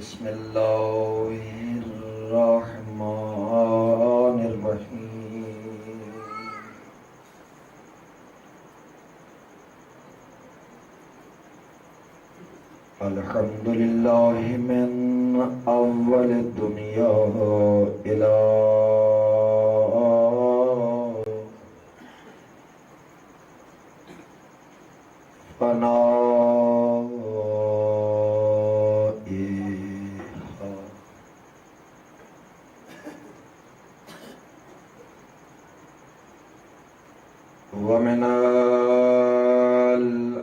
بسم الله الرحمن الرحيم الحمد لله من أول الدنيا إلى فنائها ومن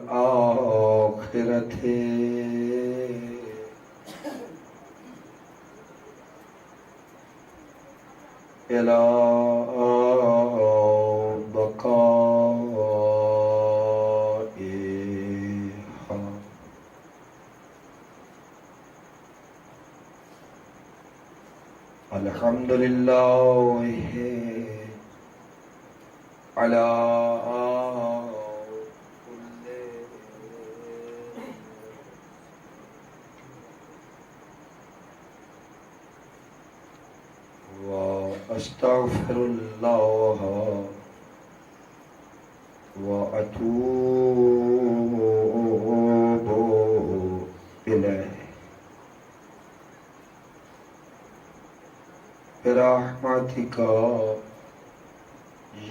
الآخرة إلى بقائها الحمد لله على كل وأستغفر الله وأتوب إليه برحمتك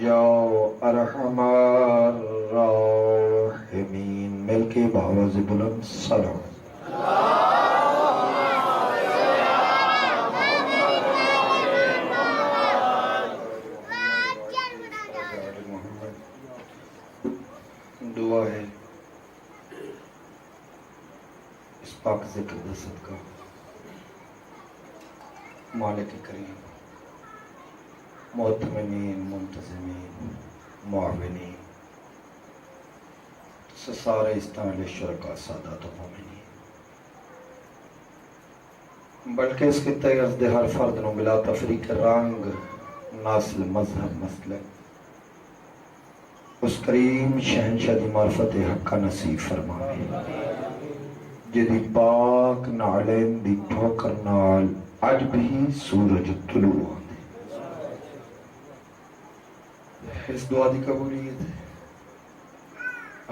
یا ارحم الراحمین. مل کے بآواز بلند سلام. دعا ہے اس پاک ذکر دا صدقہ مالک کریم معتمین منتظمین معاونین سارے استعمال شرکا سادات و مومنین بلکہ اس کے تیز دے ہر فرد نو بلا تفریق رنگ نسل مذہب مسلک اس کریم شہنشاہ دی معرفت حق کا نصیب فرمائے جدی پاک نالین دی ٹھوکر نال اج بھی سورج طلوع ہوندے. اس دعا دی قبولیت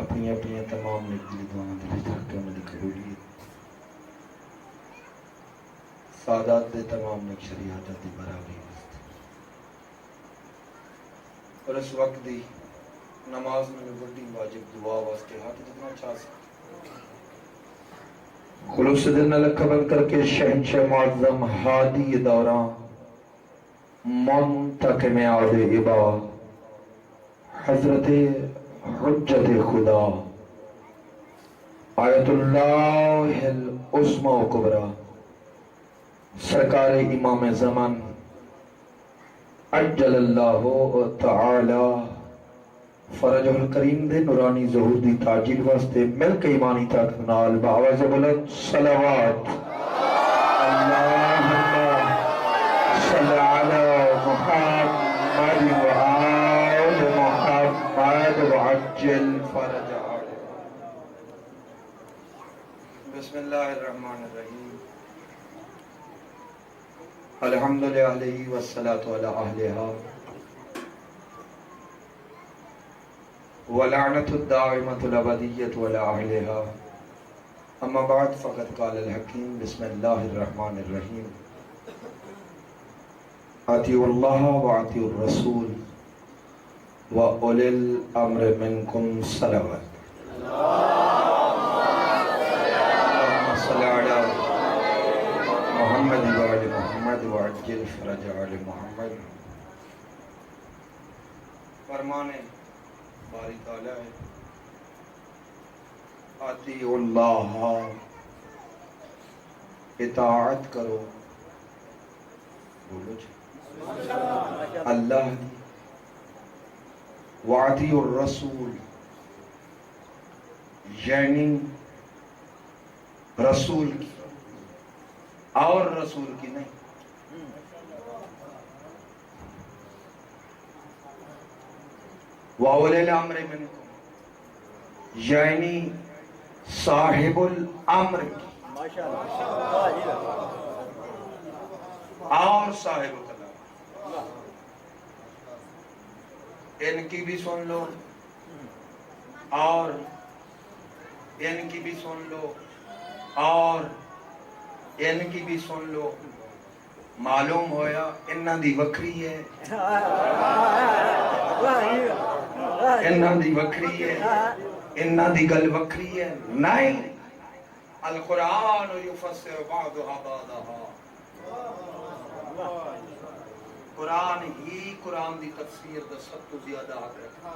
اپنی اپنی تمام نکلی دعاوں دے وچ رکھ کے انہاں دی قبولیت سعادت دے تمام نک شریعت دی برابری واسطے اور اس وقت دی نماز میں بڑی واجب دعا واسطے ہاتھ جتنا چاہ سکتے خلوص دل نہ قبل کر کے شہنشاہ معظم ہادی دوران منتقم عاد عبا حضرت حجت خدا آیت اللہ العظمی و کبریٰ سرکار امام زمان عجل اللہ تعالی فرج الکریم دے نورانی ظہور دی تاجیل واسطے مل کے ایمانی طاقت نال بآواز بلند صلوات اللہم صلی علی محمد وآل محمد وعجل فرج آل. بسم اللہ الرحمن الرحیم. الحمد للہ والصلاة علی اہلہا وَلَعْنَةُ الدَّائِمَةُ الْأَبَدِيَّةُ وَلَا أَهْلِهَا. اما بعد فقد قال الحکیم بسم اللہ الرحمن الرحیم. اطیعوا اللہ وَأَطِیعُوا الرَّسُولَ وَأُولِي الْأَمْرِ مِنْكُمْ صلوات. اللهم صل على محمد وآل محمد وعجل فرج آل محمد. فرمانے باری تعالیٰ ہے اطیعوا اللہ اطاعت کرو بولو جی اللہ کی واطیعوا الرسول یعنی رسول کی اور رسول کی نہیں وَأُولِي الْأَمْرِ مِنْكُمْ یعنی صاحب الامر کی اور صاحب کلام ان کی بھی سن لو اور ان کی بھی سن لو اور ان کی بھی سن لو. معلوم ہویا انہاں دی وکری ہے انہاں دی وکری ہے انہاں دی گل وکری ہے. نہیں القرآن یفسر بعضها بعضا. قرآن ہی قرآن دی تفسیر دا سب تو زیادہ حق رکھتا.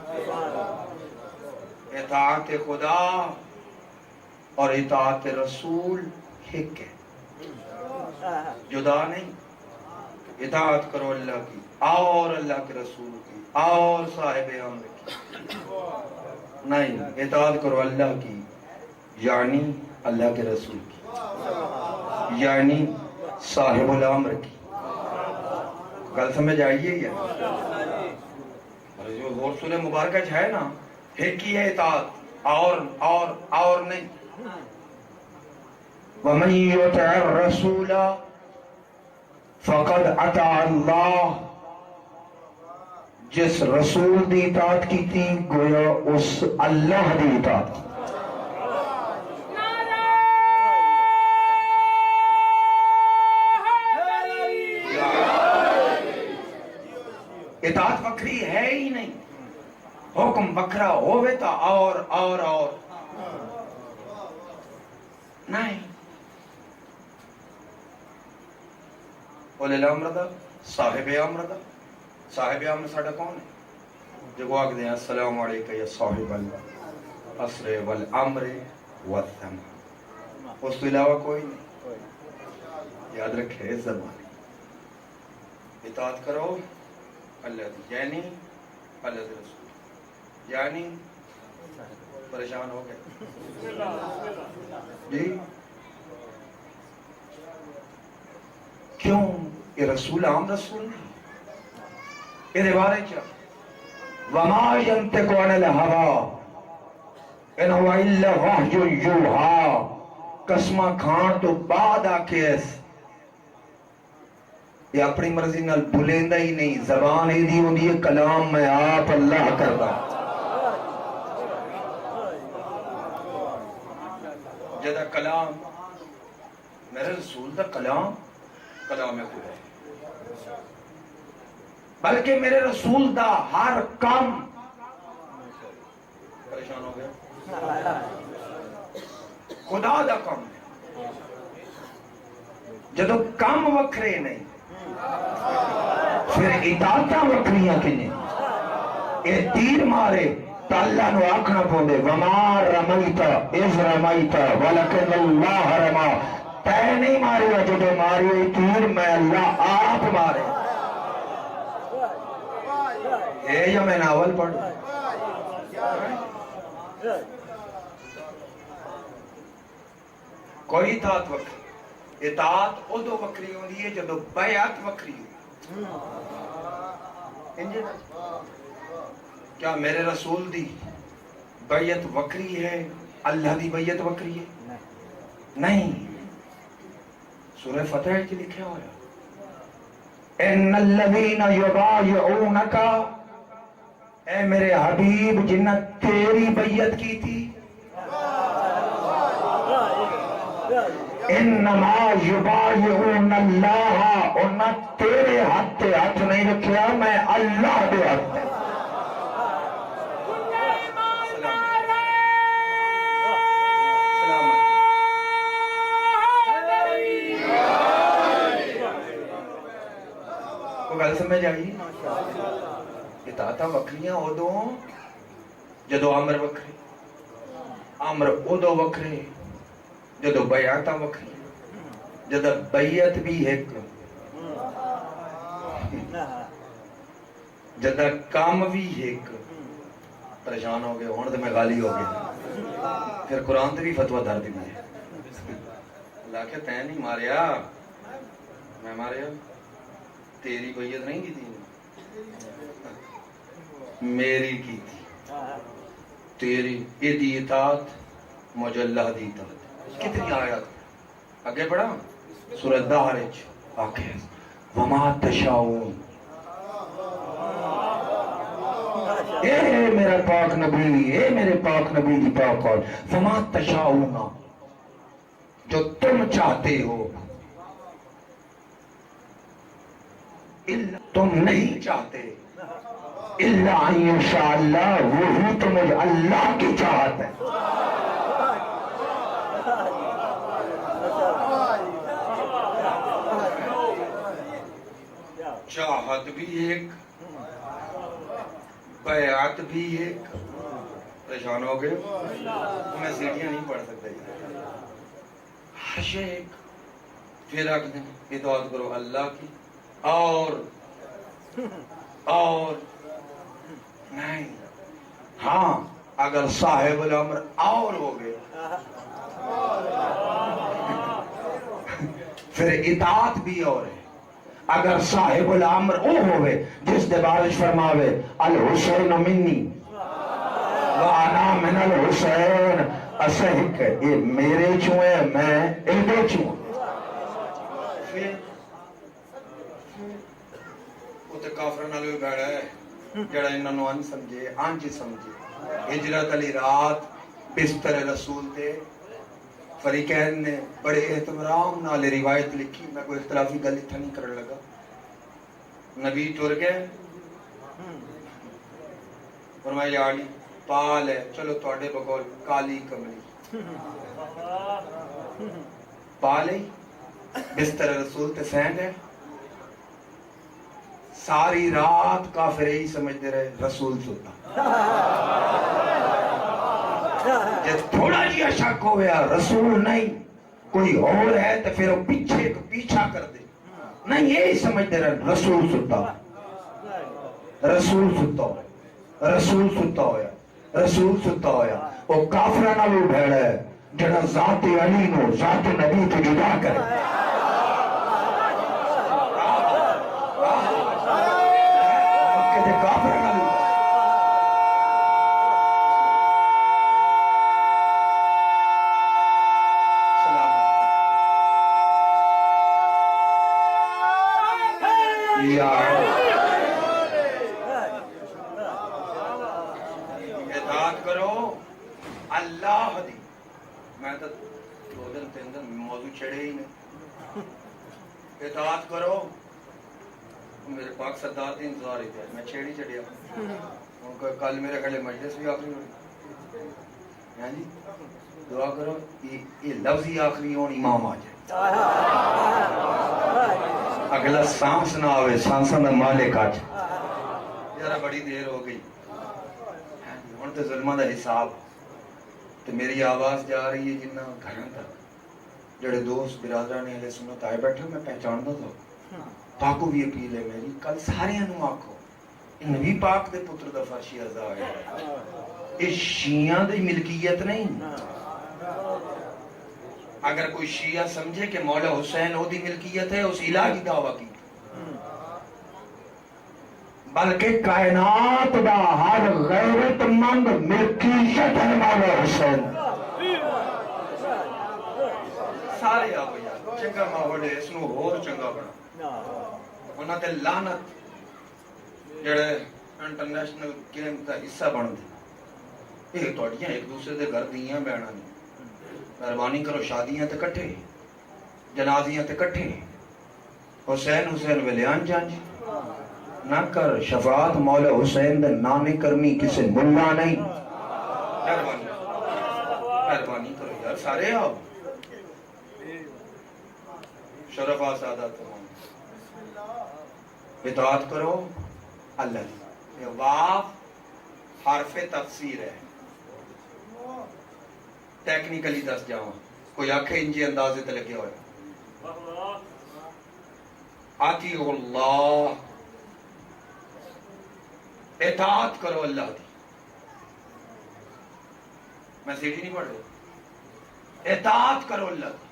اطاعت خدا اور اطاعت رسول ایک ہے, جدا نہیں. اطاعت کرو اللہ کی اور اللہ کے رسول کی اور صاحب امر کی. نہیں, اطاعت کرو اللہ کی یعنی اللہ کے رسول کی یعنی صاحب الامر کی. گل سمجھ آئیے یا جو اور سورہ مبارکہ ہے نا, ایک ہی ہے اطاعت اور نہیں. وَمَن يُطِعِ الرَّسُولَ فَقَدْ أَطَاعَ اللَّهَ. جس رسول دی اطاعت کی تھی گویا اس اللہ دی اطاعت کی. اطاعت وکری ہے ہی نہیں. حکم بکرا ہوئے تا اور نہیں. اولی الامر دا صاحب امر دا. صاحب امر ساڑھا کون ہے؟ جو آگ دیں السلام علیکہ یا صاحب العصر والامر والثمر. اس تو علاوہ کوئی نہیں. یاد رکھے اس زبانی اطاعت کرو اللہ دی یعنی اللہ دی رسول یعنی پریشان ہو گئے جی. کیوں یہ رسول عام رسول نہیں. یہ بارے کیا وما ينطق عن الهوى ان هو الا وحی یوحى. قسمہ کھان تو بعد آکے یہ اپنی مرضی نال بھولیندہ ہی نہیں. زبان ہی دی ہوندی ہے کلام میں آپ اللہ کردا. جدا کلام میرے رسول دا کلام ہے خدا, بلکہ میرے رسول دا ہر کام. پریشان ہو گیا خدا دا کام ہے. جدو کام وکھرے نہیں پھر اطاعتاں وکھریاں کنے. اے تیر مارے تا اللہ نو آکھنا پوندے وما رمیت اذ رمیت ولکن اللہ رما. تے نہیں ماری جدو ماری ہوئی تیر میں اللہ آپ مارے. اے یا میں ناول پڑھ کوئی اطاعت وکری. اطاعت ادو وکری ہوندی ہے جدو بیعت وکری ہوئی. کیا میرے رسول دی بیعت وکری ہے اللہ دی بیعت وکری ہے؟ نہیں. سورہ فتح کی لکھے ہوا ان الذین یبایعونک. اے میرے حبیب جنہ تیری بیعت کی تھی انما یبایعون اللہ. انہاں تیرے ہاتھ تے ہاتھ نہیں رکھیا, میں اللہ دے ہاتھ تے. گل سمجھ آئی. اطاعتاں وکھریاں ادو جدو امر وکھرے. امر ادو وکھرے جدو بیعتاں وکھری. جدو بیعت بھی ایک جدو کام بھی ایک. پریشان ہو گئے ہون تو میں غالی ہو گیا. پھر قرآن تے بھی فتویٰ دھر دی میں اللہ کہ تین نہیں ماریا میں ماریا. تیری بیعت نہیں کی تھی میری کی تھی. تیری ایدی اطاعت مجھے اللہ دی اطاعت. کتنی آیات اگے بڑھا سورۃ دہر وچ آکھے وما تشاؤون، اے میرا پاک نبی، اے میرے پاک نبی کی پاک اور وما تشاؤون، جو تم چاہتے ہو، تم نہیں چاہتے، الا ان یشاء اللہ، وہی تو مجھے اللہ کی چاہت ہے۔ چاہت بھی ایک، بیعت بھی ایک، پریشان ہو گئے میں سیڑھیاں نہیں پڑھ سکتا ہر شے ایک، پھر آگے اطاعت کرو اللہ کی اور نہیں، ہاں اگر صاحب الامر اور ہو گئے پھر اطاعت بھی اور ہے۔ اگر صاحب الامر او ہوئے جس دے بارش فرماوے الحسین منی وانا من الحسین، اسہک یہ میرے چوئے میں اہدے چوئے، پھر وہ تے کافر نہ لوگ بیڑا ہے جڑا انہوں نے ان سمجھے آنجی سمجھے۔ ہجرت علی رات بستر رسول تے فریقین نے بڑے احترام نال روایت لکھی، میں کوئی اختلافی گل اتھا نہیں کرنے لگا۔ نبی ٹر گئے، فرمایا علی پال ہے، چلو تواڈے بقول کالی کملی پالے بستر رسول تے سین ہے۔ ساری رات کافر ہی سمجھتے رہے رسول ستا، جب تھوڑا جیا شک ہو گیا رسول نہیں کوئی اور ہے تو پھر وہ پیچھا کر دے، نہیں یہی سمجھتے رہے رسول ستا، رسول ستا ہویا، رسول ستا ہویا، رسول ستا ہویا۔ وہ کافرانہ لو بھیڑا ہے جڑا ذات علی نو ذات نبی تو جدا کرے۔ اطاعت کرو اللہ دی، میں تو دو دن تین دن موضوع چھڑے ہی نہیں۔ اطاعت کرو، میرے پاک سردار دی انتظار ہی تھا، میں چھیڑ ہی چڑیا، ان کو کل میرے گھڑے مجلس بھی آخری ہوئی، ہاں جی دعا کرو یہ لفظ ہی آخری ہون امام آ جائے، اگلا سانس نہ آوے، سانساں دا مالک آ جائے۔ یارہ بڑی دیر ہو گئی، ہن تے ظلمہ دا حساب، تے میری آواز جا رہی ہے جنہ گھروں تک، جڑے دوست برادران اہل سنت آئے بیٹھے میں پہچان دو تاکو بھی اپیل ہے میری، کل سارے انو آکھو نبی پاک دے پتر دا فرشی ازا ہے، یہ شیعہ دی ملکیت نہیں۔ اگر کوئی شیعہ سمجھے کہ مولا حسین او دی ملکیت ہے، اس الہ کی دعویٰ کی، بلکہ کائنات دا ہر غیرت مند ملکیت ہے مولا حسین۔ سارے آو یار چنگا ماحول ہے، اس نو اور چنگا بنا، انہاں تے لعنت جڑے انٹرنیشنل گیم دا حصہ بن دے، یہ توڑیاں ایک دوسرے دے گھر دیاں بہنا نہیں، مہربانی کرو شادیاں تے کٹھے، جنازیاں تے کٹھے، حسین حسین ولیان جانج نہ کر، شفاعت مولا حسین دے نانے کرنی کسے ملا نہیں۔ مہربانی کرو یار سارے آؤ، شرف آسادہ تمام، اطاعت کرو اللہ دی۔ یہ واف حرف تفسیر ہے، ٹیکنیکلی دس جاؤں کوئی آنکھیں انجی اندازے تے لگے ہوئے، اطیعوا اللہ، اطاعت کرو اللہ دی، میں سیٹھی نہیں پڑھ رہا، اطاعت کرو اللہ دی۔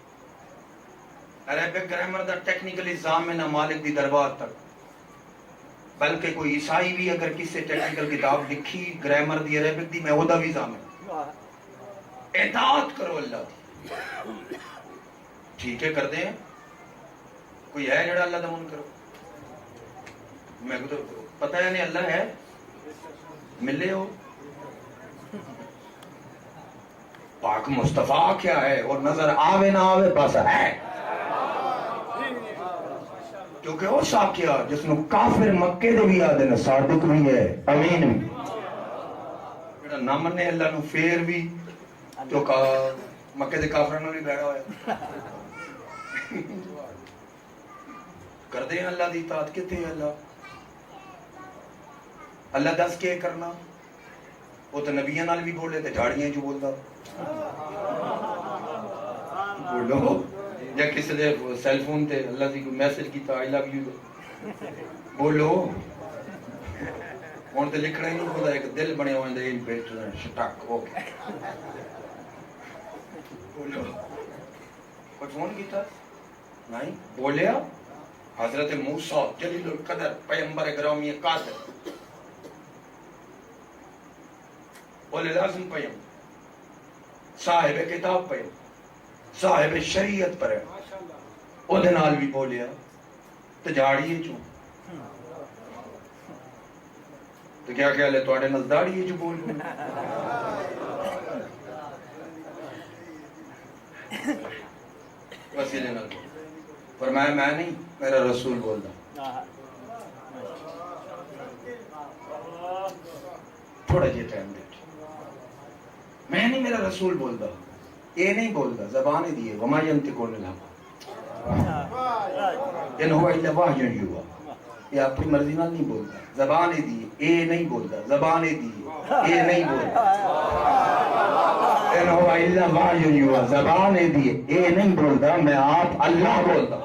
عربک گرامر دا ٹیکنیکل نظام میں نہ مالک دی دربار تک، بلکہ کوئی عیسائی بھی اگر کسی ٹیکنیکل کتاب لکھی گرامر دی عربک دی میں وہ دا بھی ضامن، اطاعت کرو اللہ دی۔ ٹھیک ہے کر دیں. کوئی ہے جڑا اللہ دا من کرو؟ میں کو تو پتہ ہے نہیں اللہ ہے ملے ہو. پاک مصطفیٰ کیا ہے اور نظر آوے نہ آوے بس ہے. کیونکہ وہ ساکیا جس نے کافر مکے دے بھی آدھے صادق بھی ہے امین بھی جڑا نہ منے اللہ نو پھر بھی تو مکے دے کافروں نے بھی بیٹھا ہوا کر دیں اللہ دی اطاعت. کتے اللہ اللہ دس کے کرنا وہ تو نبیوں نال بھی بولے تے جھاڑیاں جو بولدا بولو یا کسی دے سیل فون تے اللہ دی کوئی میسج کیتا آئی لو یو بولو. ہن تے لکھنا ہی نہیں خدا ایک دل بنے ہوئے دے ان بیٹ سٹک ہو کے بولو. کوئی فون کیتا نہیں بولیا حضرت موسیٰ جلیل القدر پیغمبر گرامی قادر بولے لازم پیم صاحب کتاب پیم صاحب شریعت پر ہے او دنال بھی بولیا تو جھاڑیے چوں تو کیا خیال ہے تواڈے نال داڑھی جو بول وسیلے نال فرمایا میں نہیں میرا رسول بولدا. تھوڑا جی ٹائم دے میں نہیں میرا رسول بولدا یہ نہیں بولدا زبان دیے وما ينطق عن الهوى ان هو الا وحی یوحى. یہ اپنی مرضی نال نہیں بولدا زبان دی اے نہیں بولدا زبان دی اے نہیں بولدا ان هو الا وحی یوحى زبان دی اے نہیں بولدا میں آپ اللہ بولدا.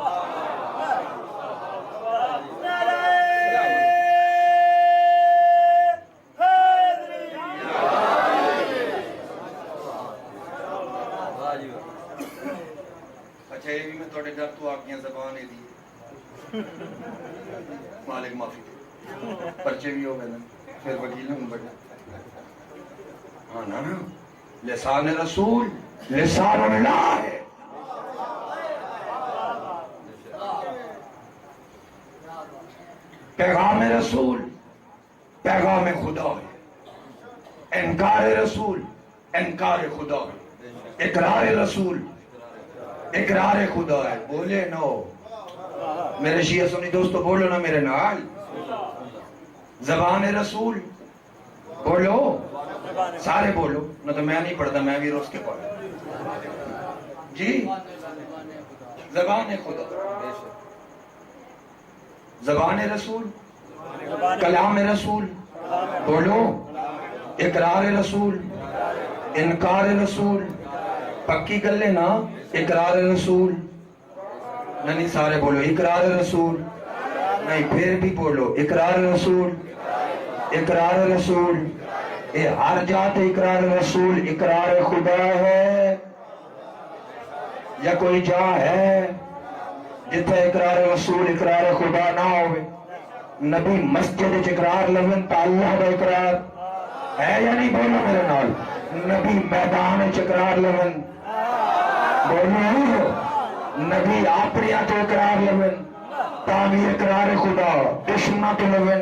اچھا یہ بھی میں تھوڑے ڈر تو آگیاں زبان دی مالک معافی پرچے بھی ہو گئے نا پھر وکیل ہوں بڑا ہاں نا لسان رسول لسان اللہ ہے. پیغام رسول پیغام خدا ہے. انکار رسول انکار خدا ہے. اقرار رسول اقرار خدا ہے. بولے نو میرے شیعہ سنی دوستو بولو نا میرے نال زبان رسول بولو سارے بولو نہ تو میں نہیں پڑھتا میں بھی روز کے پڑھا جی. زبان خدا زبان رسول کلام رسول بولو اقرار رسول انکار رسول پکی گلے نا اقرار رسول نہیں سارے بولو اقرار رسول نہیں پھر بھی بولو اقرار رسول اقرار رسول. یہ ہر جات اقرار رسول اقرار خدا ہے یا کوئی جا ہے جتھے اقرار رسول اقرار خدا نہ ہوئے. نبی مسجد اقرار لون تا اللہ دا اقرار ہے یا نہیں بولو میرے نال. نبی میدان اقرار لون بولو نبی آپریاں تو اقرار لون تامی اقرار خدا دشمنہ تو لون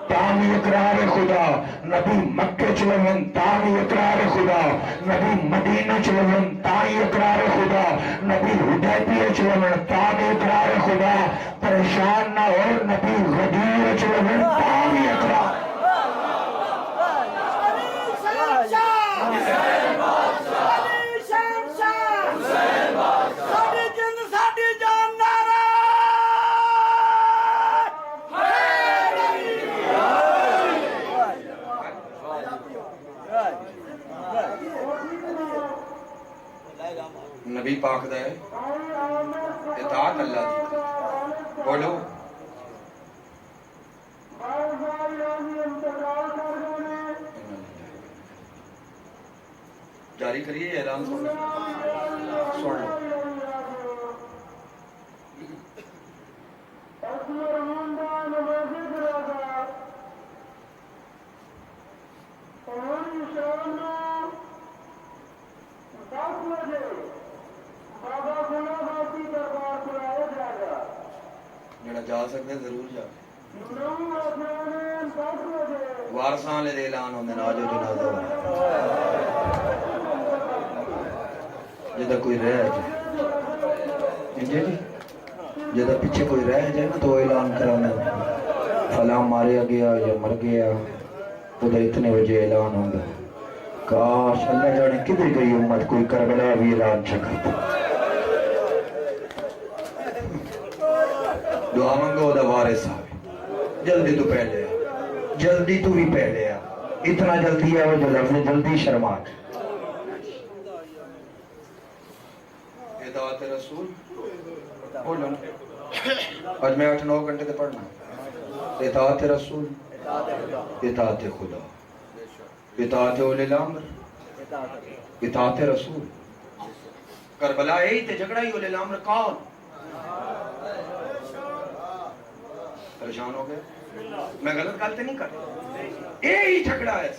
تامی اقرار خدا. نبی مکہ چلون تامی اقرار خدا. نبی مدینہ چلون تامی اقرار خدا. نبی حدیبیہ چلون تامی اقرار خدا. پریشان نہ ہو نبی غدیر چلون تامی اقرار نبی پاک دا ہے اطاعت اللہ دی بولو جاری کریے اعلان سن لو بابا جڑا جا سکتے ضرور جا وارثاں لے اعلان ہوندے نا جو جنازہ ہو جدا کوئی رہ جائے جی جدا پیچھے کوئی رہ جائے نا تو اعلان کرانا فلاں ماریا گیا یا مر گیا خدا اتنے بجے اعلان ہوگا کاش اللہ جانے کدھر گئی امت کوئی کربلا بھی اعلان چکا دعا منگو دا وارث صاحب جلدی تو پہلے آ جلدی تو بھی پہلے آ اتنا جلدی ہے وہ جو لفظ جلدی شرما اطاعت رسول بولو نا آج میں 8-9 گھنٹے تے پڑھنا اطاعت رسول اطاعت خدا اطاعت اولی الامر اطاعت رسول کربلا یہی تے جھگڑا ہی اولی الامر کون پریشان ہو گئے میں غلط گل تے نہیں کر یہی جھگڑا ہے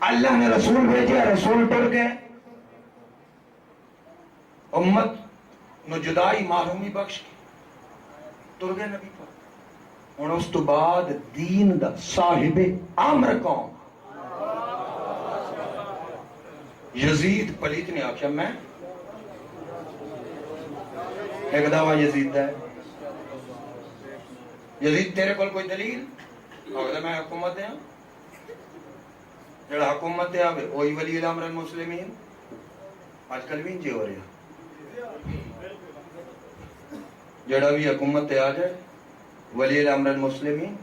اللہ نے رسول بھیجا رسول ٹر گئے امت نو جدائی محرومی بخش کی تر گئے نبی پر اور اس تو بعد دین دا صاحب امر کون یزید پلیت نے آخیا میں ایک دعویٰ یزید ہے یزید تیرے کول کوئی دلیل آگے میں حکومت دیا جڑا حکومت دیا وہی ولی الامر المسلمین آج کل بھی انجی ہو رہا جڑا بھی حکومت تے آ جائے ولی الامر المسلمین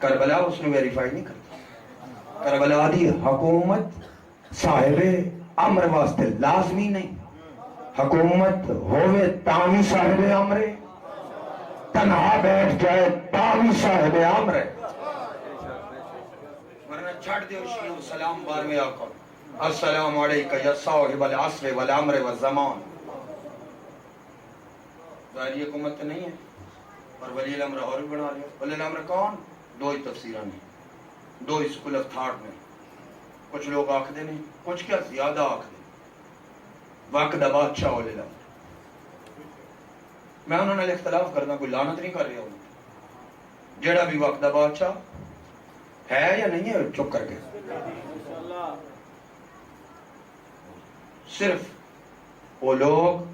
کربلا اس نے ویریفائی نہیں کرتا کربلا دی حکومت صاحب امر واسطے لازمی نہیں حکومت ہوئے تاوی صاحب امر تنہا بیٹھ جائے تاوی صاحب امر ورنہ چھڑ دیو شیعہ سلام بار میں آقا السلام علیکہ یا صاحب العصر والامر والزمان ظاہری حکومت نہیں ہے اور ولی الامر اور بھی بنا لیا ولی الامر کون دو ہی تفسیرہ نہیں دو اسکول آف تھاٹ میں کچھ لوگ آکھدے نہیں کچھ کیا زیادہ آکھدے وقت دا بادشاہ ولی الامر میں انہوں نے اختلاف کرنا کوئی لعنت نہیں کر رہا ہوں جیڑا بھی وقت دا بادشاہ ہے یا نہیں ہے چپ کر کے صرف وہ لوگ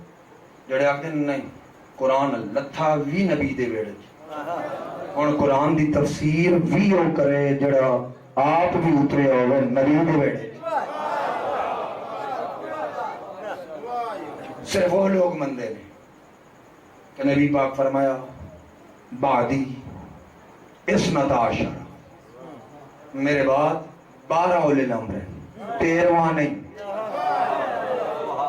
جڑے آکھدے نہیں قرآن لتھا وی نبی دے ویڑے اور قرآن دی تفسیر وی او کرے جڑا آپ بھی اترے ہوئے نبی دے ویڑے صرف وہ لوگ مندے نے کہ نبی پاک فرمایا بعدی اسنت عشر میرے بعد 12 اولی الامر ہیں 13واں نہیں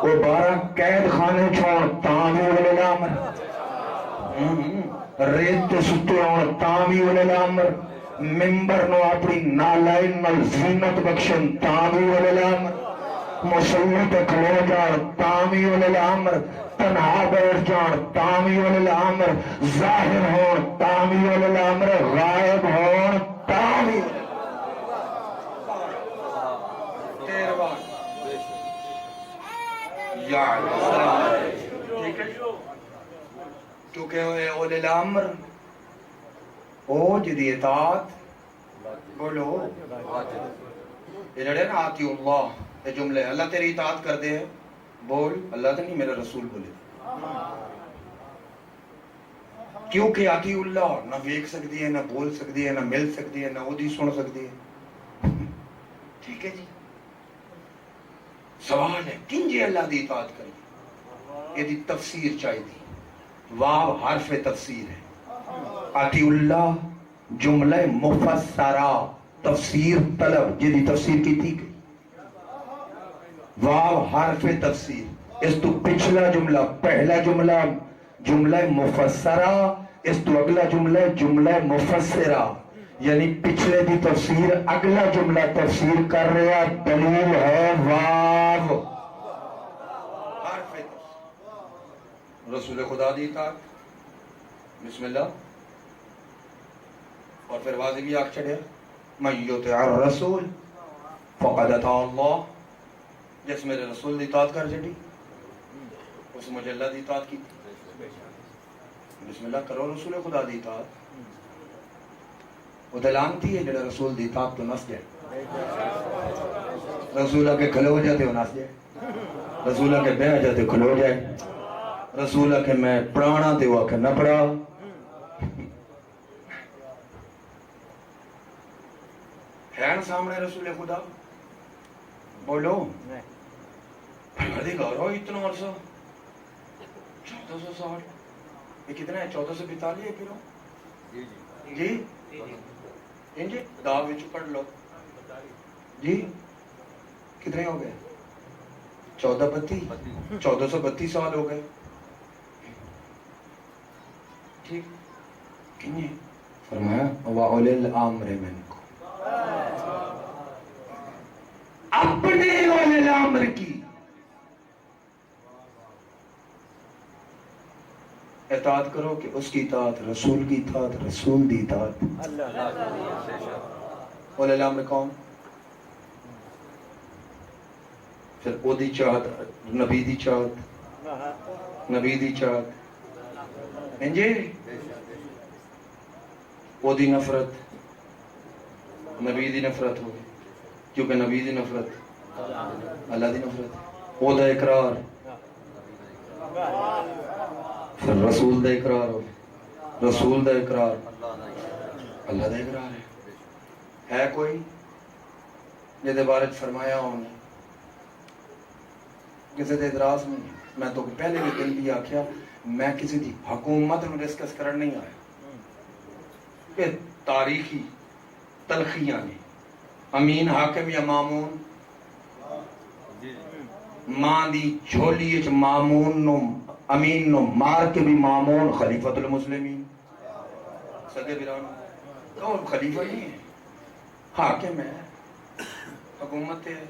وہ 12 قید خانے چھوڑ تامی اولی الامر ریت تے ستے اور تامی اولی الامر ممبر نو اپنی نالائن نال زینت بخشن تامی اولی الامر مسلط کھلو جان تامی اولی الامر تنہا بیٹھ جان تامی اولی الامر ظاہر ہون تامی اولی الامر غائب ہون تامی کیونکہ اولی الامر او جدی اطاعت بولو یہ جڑے نا آتی اللہ یہ جملے اللہ تیری اطاعت کر دے بول اللہ تو نہیں میرا رسول بولے کیونکہ آتی اللہ نہ دیکھ سکتی ہے نہ بول سکتی ہے نہ مل سکتی ہے نہ اودی سن سکتی ہے ٹھیک ہے جی سوال ہے کن جی اللہ دی اطاعت کری یہ دی تفسیر چاہی دی واو حرف تفسیر ہے آتی اللہ جملہ مفسرہ تفسیر طلب جدی تفسیر کی تھی گئی واو حرف تفسیر اس تو پچھلا جملہ پہلا جملہ جملہ مفسرہ اس تو اگلا جملہ مفسرہ یعنی پچھلے دی تفسیر اگلا جملہ تفسیر کر رہا دلیل ہے واو حرف تفسیر رسول خدا دی اطاعت بسم اللہ اور پھر واضح بھی آگ چڑھے من یطع الرسول فقد اطاع اللہ جس میرے رسول دی اطاعت کر چڑھی اس مجھے اللہ دی اطاعت کی بسم اللہ کرو رسول خدا دی اطاعت وہ دلانتی ہے جڑا رسول دی اطاعت تو نس جائے رسولہ کے کھلو جاتے ہو نس جائے رسولہ کے بہ جاتے کھلو جائے رسولہ کے میں پرانا تے وہ کہ نہ پڑا ہے نا سامنے رسول خدا بولو پروردگار ہو اتنا عرصہ 1400 سال یہ کتنا ہے 1442 ہے پھر جی جی دعوی وچ پڑھ لو جی کتنے ہو گئے 1432 سال ہو گئے ٹھیک کتنے فرمایا وَأُولِي الْأَمْرِ مِنْكُمْ اپنے اولي الامر کی اطاعت کرو کہ اس کی اطاعت رسول کی اطاعت رسول دی اطاعت اولي الامر کون پھر او دی چاہت نبی دی چاہت نبی دی چاہت انجی او دی نفرت نبی دی نفرت ہوگی کیونکہ نبی دی نفرت اللہ دی نفرت او دا اقرار پھر رسول دا اقرار ہو رسول دا اقرار اللہ دا اقرار ہے کوئی جدے بارے فرمایا ہونے کسی دے ادراس نہیں میں تو پہلے بھی دن بھی آکھیا میں کسی دی حکومت میں ڈسکس کرن نہیں آیا کہ تاریخی تلخیاں نے امین حاکم یا مامون ماں دی جھولی وچ مامون نو امین نو مار کے بھی مامون خلیفۃ المسلمین سگے بران تو خلیفہ نہیں ہے حاکم ہے حکومت ہے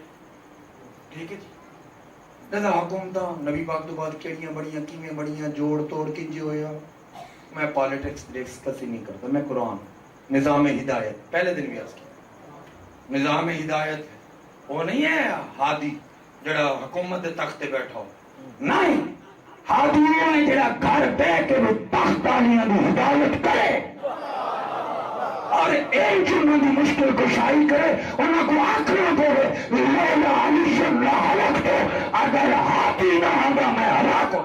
ٹھیک ہے جی لہذا حکومتاں نبی پاک تو بعد کیڑیاں بڑیاں کیویں بڑیاں جوڑ توڑ کنجے ہویا میں پالیٹکس ڈسکس ہی نہیں کرتا میں قرآن نظام ہدایت پہلے دن بھی عرض کیا نظام ہدایت وہ نہیں ہے ہادی جڑا حکومت دے تخت تے بیٹھا ہو نہیں ہادی وہ ہے جڑا گھر بیٹھ کے تخت والیاں دی ہدایت کرے اور ایک انہوں دی مشکل کشائی کرے انہوں کو آخرا پڑے لیلا علی اللہ حلق ہو اگر ہاتھی نہ آگا میں ہلاک ہو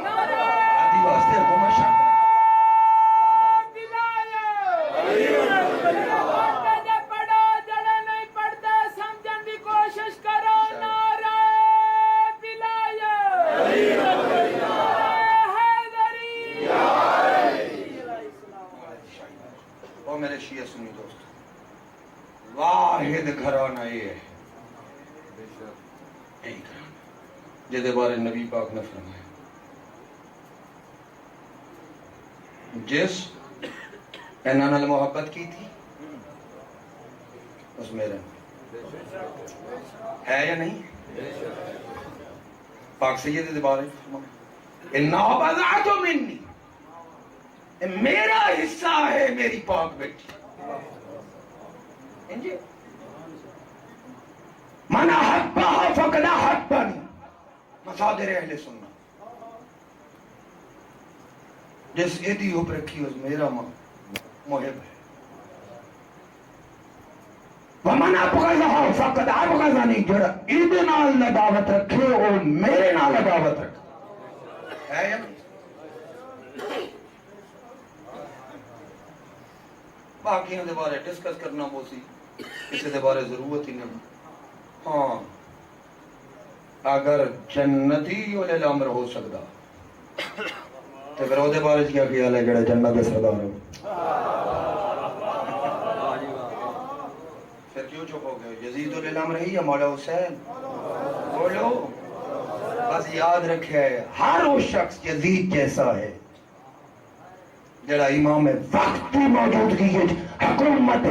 ہادی واسطے حکومت شاید میرے شیعہ سنی دوست واحد گھرانہ یہ ہے ایک گھرانہ جدے بارے نبی پاک نے فرمایا جس انہاں نال محبت کی تھی اس میرے ہے یا نہیں پاک سید دے بارے فرمایا انہا بضعۃ منی میرا حصہ ہے میری پاک بیٹی من احبها فقد احبنی مصادر اہل سنت جس ایدی اوپر رکھی اس میرا محب ہے ومن ابغضها فقد ابغضنی جڑا ایدے نال لداوت رکھے اور میرے نال لداوت رکھے ہے یا نہیں باقیوں دے بارے ڈسکس کرنا بوسی کسی دے بارے ضرورت ہی نہیں ہاں اگر جنتی اولی الامر ہو سکتا تو پھر وہ دے بارے کیا خیال ہے جڑا جنت دے سردار ہو پھر کیوں چپ ہو گئے یزید اولی الامر ہے یا مولا حسین بولو بس یاد رکھے ہر وہ شخص یزید جیسا ہے جڑا امام وقت کی موجودگی ہے حکومت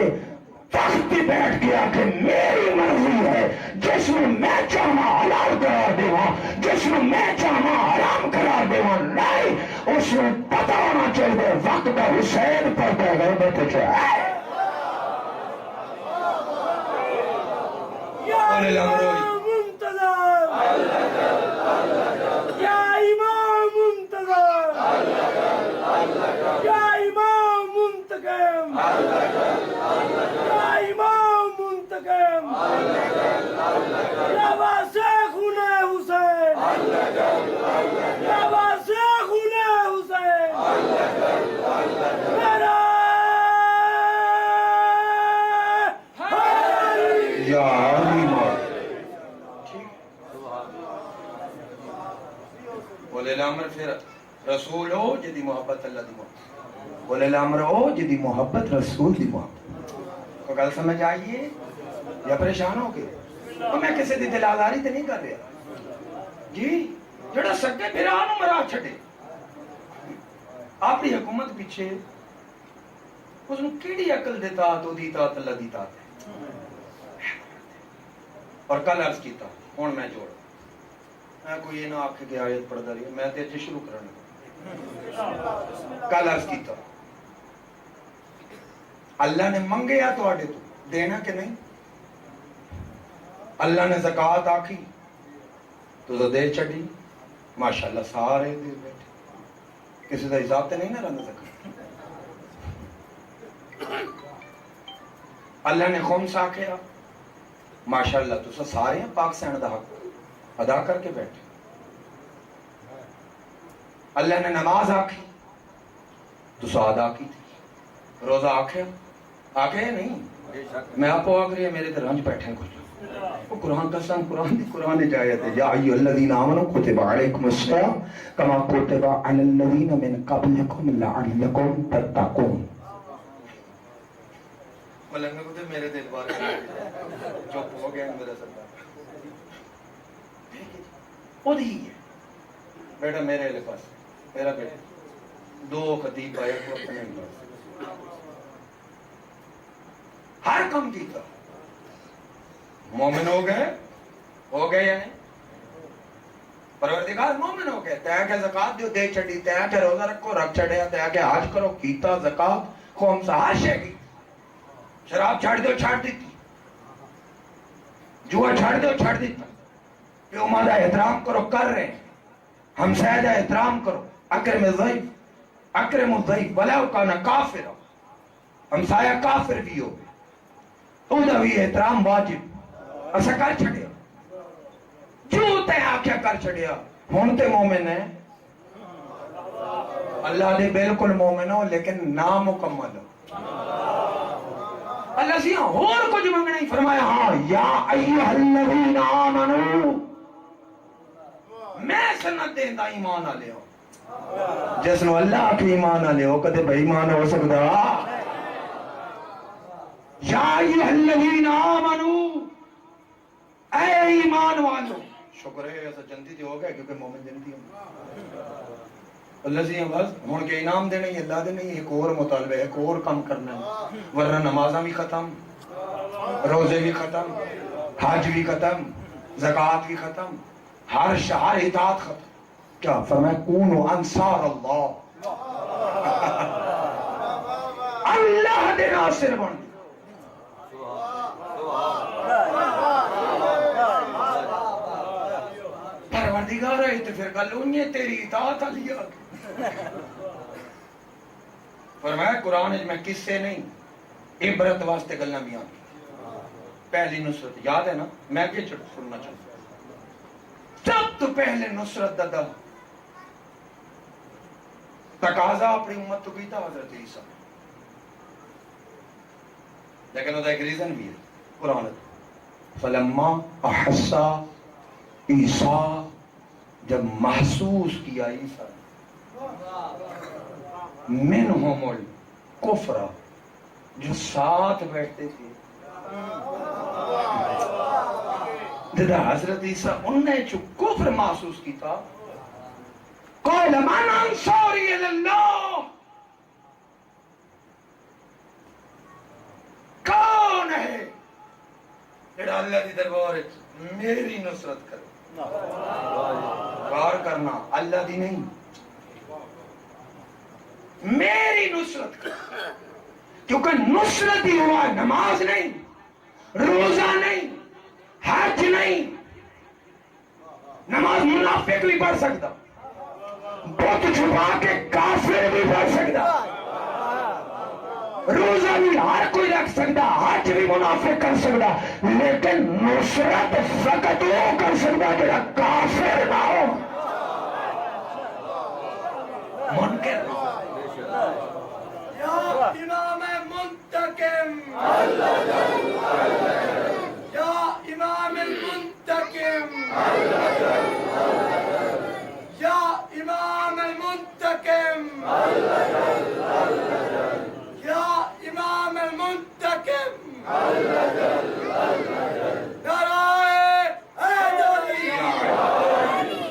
وقت کی بیٹھ کے آکے میری مرضی ہے جس میں میں چاہاں حلال قرار دیواں جس میں میں چاہاں حرام قرار دیواں نہیں اس میں پتہ ہونا چاہیے وقت کا حسین پردہ غیبت چاہے یا ممتظر یا امام ممتظر منتقم یا امام منتقم یا واسع خون حسین یا واسع خون حسین میرا یا علی مولا بولے الامر پھر رسول ہو جدی محبت اللہ دی محبت بولے الامر ہو جدی محبت رسول دی محبت کو گل سمجھ آئیے یا پریشان ہو گئے تو میں کسی دی دل آزاری تے نہیں کر رہا جی جڑا سکے پھر آنو مرا چھڑے آپ دی حکومت پیچھے اس نے کیڑی عقل دیتا تو دیتا اللہ دیتا اور کل عرض کیتا ہون میں جوڑ میں کوئی یہ نہ آکھ کے آیت پڑھ رہی میں تے اچھے شروع کرنے کل عرض کیتا اللہ نے منگیا تو آڈے تو دینا کہ نہیں اللہ نے زکاة آکھی تو دے چڑی ماشاءاللہ سارے دے بیٹھے کسی دا حساب تے نہیں نہ رہنا زکاة اللہ نے خمس آکھیا ماشاءاللہ تو سارے ہیں پاک سین دا حق ادا کر کے بیٹھے اللہ نے نماز آکھی تو سو ادا کی تھی روزہ آکھے آکھے نہیں میں آپ کو آکھ رہی ہے میرے در رنج بیٹھے ہیں کچھ وہ قرآن قسم قرآن جایت ہے یا ایو الذین آمنوا کتب علیکم الصیام کما کتب علی الذین من قبلکم لعلکم تتقون ملنگا کو میرے دل بار چپ ہو گیا میرا سردار خود ہی ہے بیٹا میرے لئے پاس میرا بیٹا دو خطیب آئے کو اپنے پاس ہر کم کیتا مومن ہو گئے یا نہیں پروردگار مومن ہو گئے تیہ کہ زکاة دیو دے چڑی تیہ کہ روزہ رکھو رکھ چڑھے تیہ کہ حج کرو کیتا زکاة خمسہ ہر شے کی شراب چھاڑ دیو چھاڑ دیتی جوا چھاڑ دیو چھاڑ دیتا پیوما دا احترام کرو کر رہے ہیں ہمسایہ دا احترام کرو اکرم الضعیف ولیو کانا کافر ہمسایہ کافر بھی ہو تو دا بھی احترام واجب اسا کر چھڑیا جو تے آکھیا کر چھڑیا ہون تے مومن ہے اللہ دے بالکل مومن ہو لیکن نامکمل ہو اللہ سے اور کچھ مانگنا ہی فرمایا ہاں یا ایہا الذین آمنوا میں سنت دیندہ ایمان آلے ہو جس نو اللہ کی ایمان آلے ہو کدے بھائی ایمان ہو سکتا یا ایہا الذین آمنوا اے ایمان والو شکر ہے ایسا جنتی جو ہو گیا کیونکہ مومن جنتی ہوں اللہ سے بس ہون کے انعام دینے ہی اللہ دینے ایک اور مطالبہ ایک اور کام کرنا ہے ورنہ نمازہ بھی ختم روزے بھی ختم حج بھی ختم زکاة بھی ختم ہر شہر اطاعت ختم کیا فرمائے کونو انصار اللہ اللہ دے ناصر بن پروردگار ہے تو پھر گل انہیں تیری اطاعت علی آگے فرمایا قرآن میں کس سے نہیں عبرت واسطے گلنا بھی آگے پہلی نصرت یاد ہے نا میں کیا سننا چاہتا سب تو پہلے نصرت دادا تقاضا اپنی امت تو کیتا حضرت عیسیٰ لیکن وہ ایک ریزن بھی ہے قرآن فلما احسا عیسیٰ جب محسوس کیا عیسیٰ منہم الکفر جو ساتھ بیٹھتے تھے جدا حضرت عیسیٰ انہیں جو کفر محسوس کی تھا قال من انصاری اللہ کون ہے جڑا اللہ دی دربار میری نصرت کرے غور کرنا اللہ دی نہیں میری نصرت کرے کیونکہ نصرت ہی ہوا نماز نہیں روزہ نہیں حج نہیں نماز منافق بھی پڑھ سکتا بت چھپا کے کافر بھی پڑھ سکتا روزہ بھی ہر کوئی رکھ سکتا، حج بھی منافق کر سکتا، لیکن نصرت فقط وہ کر سکتا جڑا کافر نہ ہو، منکر نہ ہو۔ یا امام منتقم، یا امام المنتقم، یا امام المنتقم، یا امام المنتقم، نعرہ حیدری۔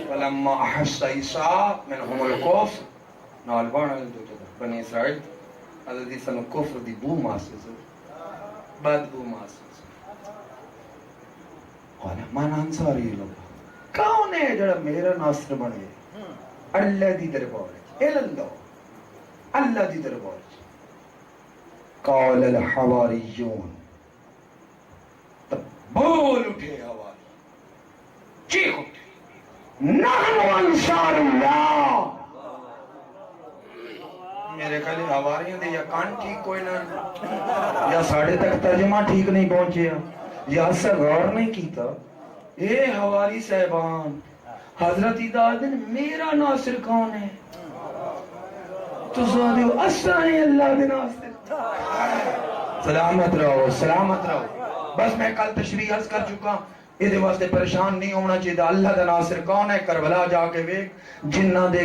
فلما احس عیسیٰ منہم الکفر نالبان بنی اسرائیل حضرت عیسیٰ نے کفر دی بو محسوس بدبو محسوس قال من انصاری لوگ کون ہے جڑا میرا ناصر بنے؟ اللہ دی دربار اللہ دی دربار۔ قال الحواریون، تب بول اٹھے حواری، چیخ اٹھے، نحن انصار اللہ۔ میرے خیال حواریوں دے یا کان ٹھیک کوئی نہ، یا ساڑھے تک ترجمہ ٹھیک نہیں پہنچیا، یا اسے غور نہیں کیتا۔ اے حواری صاحبان، حضرت دادن میرا ناصر کون ہے؟ تو سادیو اسا ہے اللہ دے ناصر۔ سلامت رہو سلامت رہو۔ بس میں کل تشریح عرض کر چکا، یہ واسطے پریشان نہیں ہونا چاہیے۔ اللہ دا ناصر کون ہے؟ کربلا جا کے ویک جنہ دے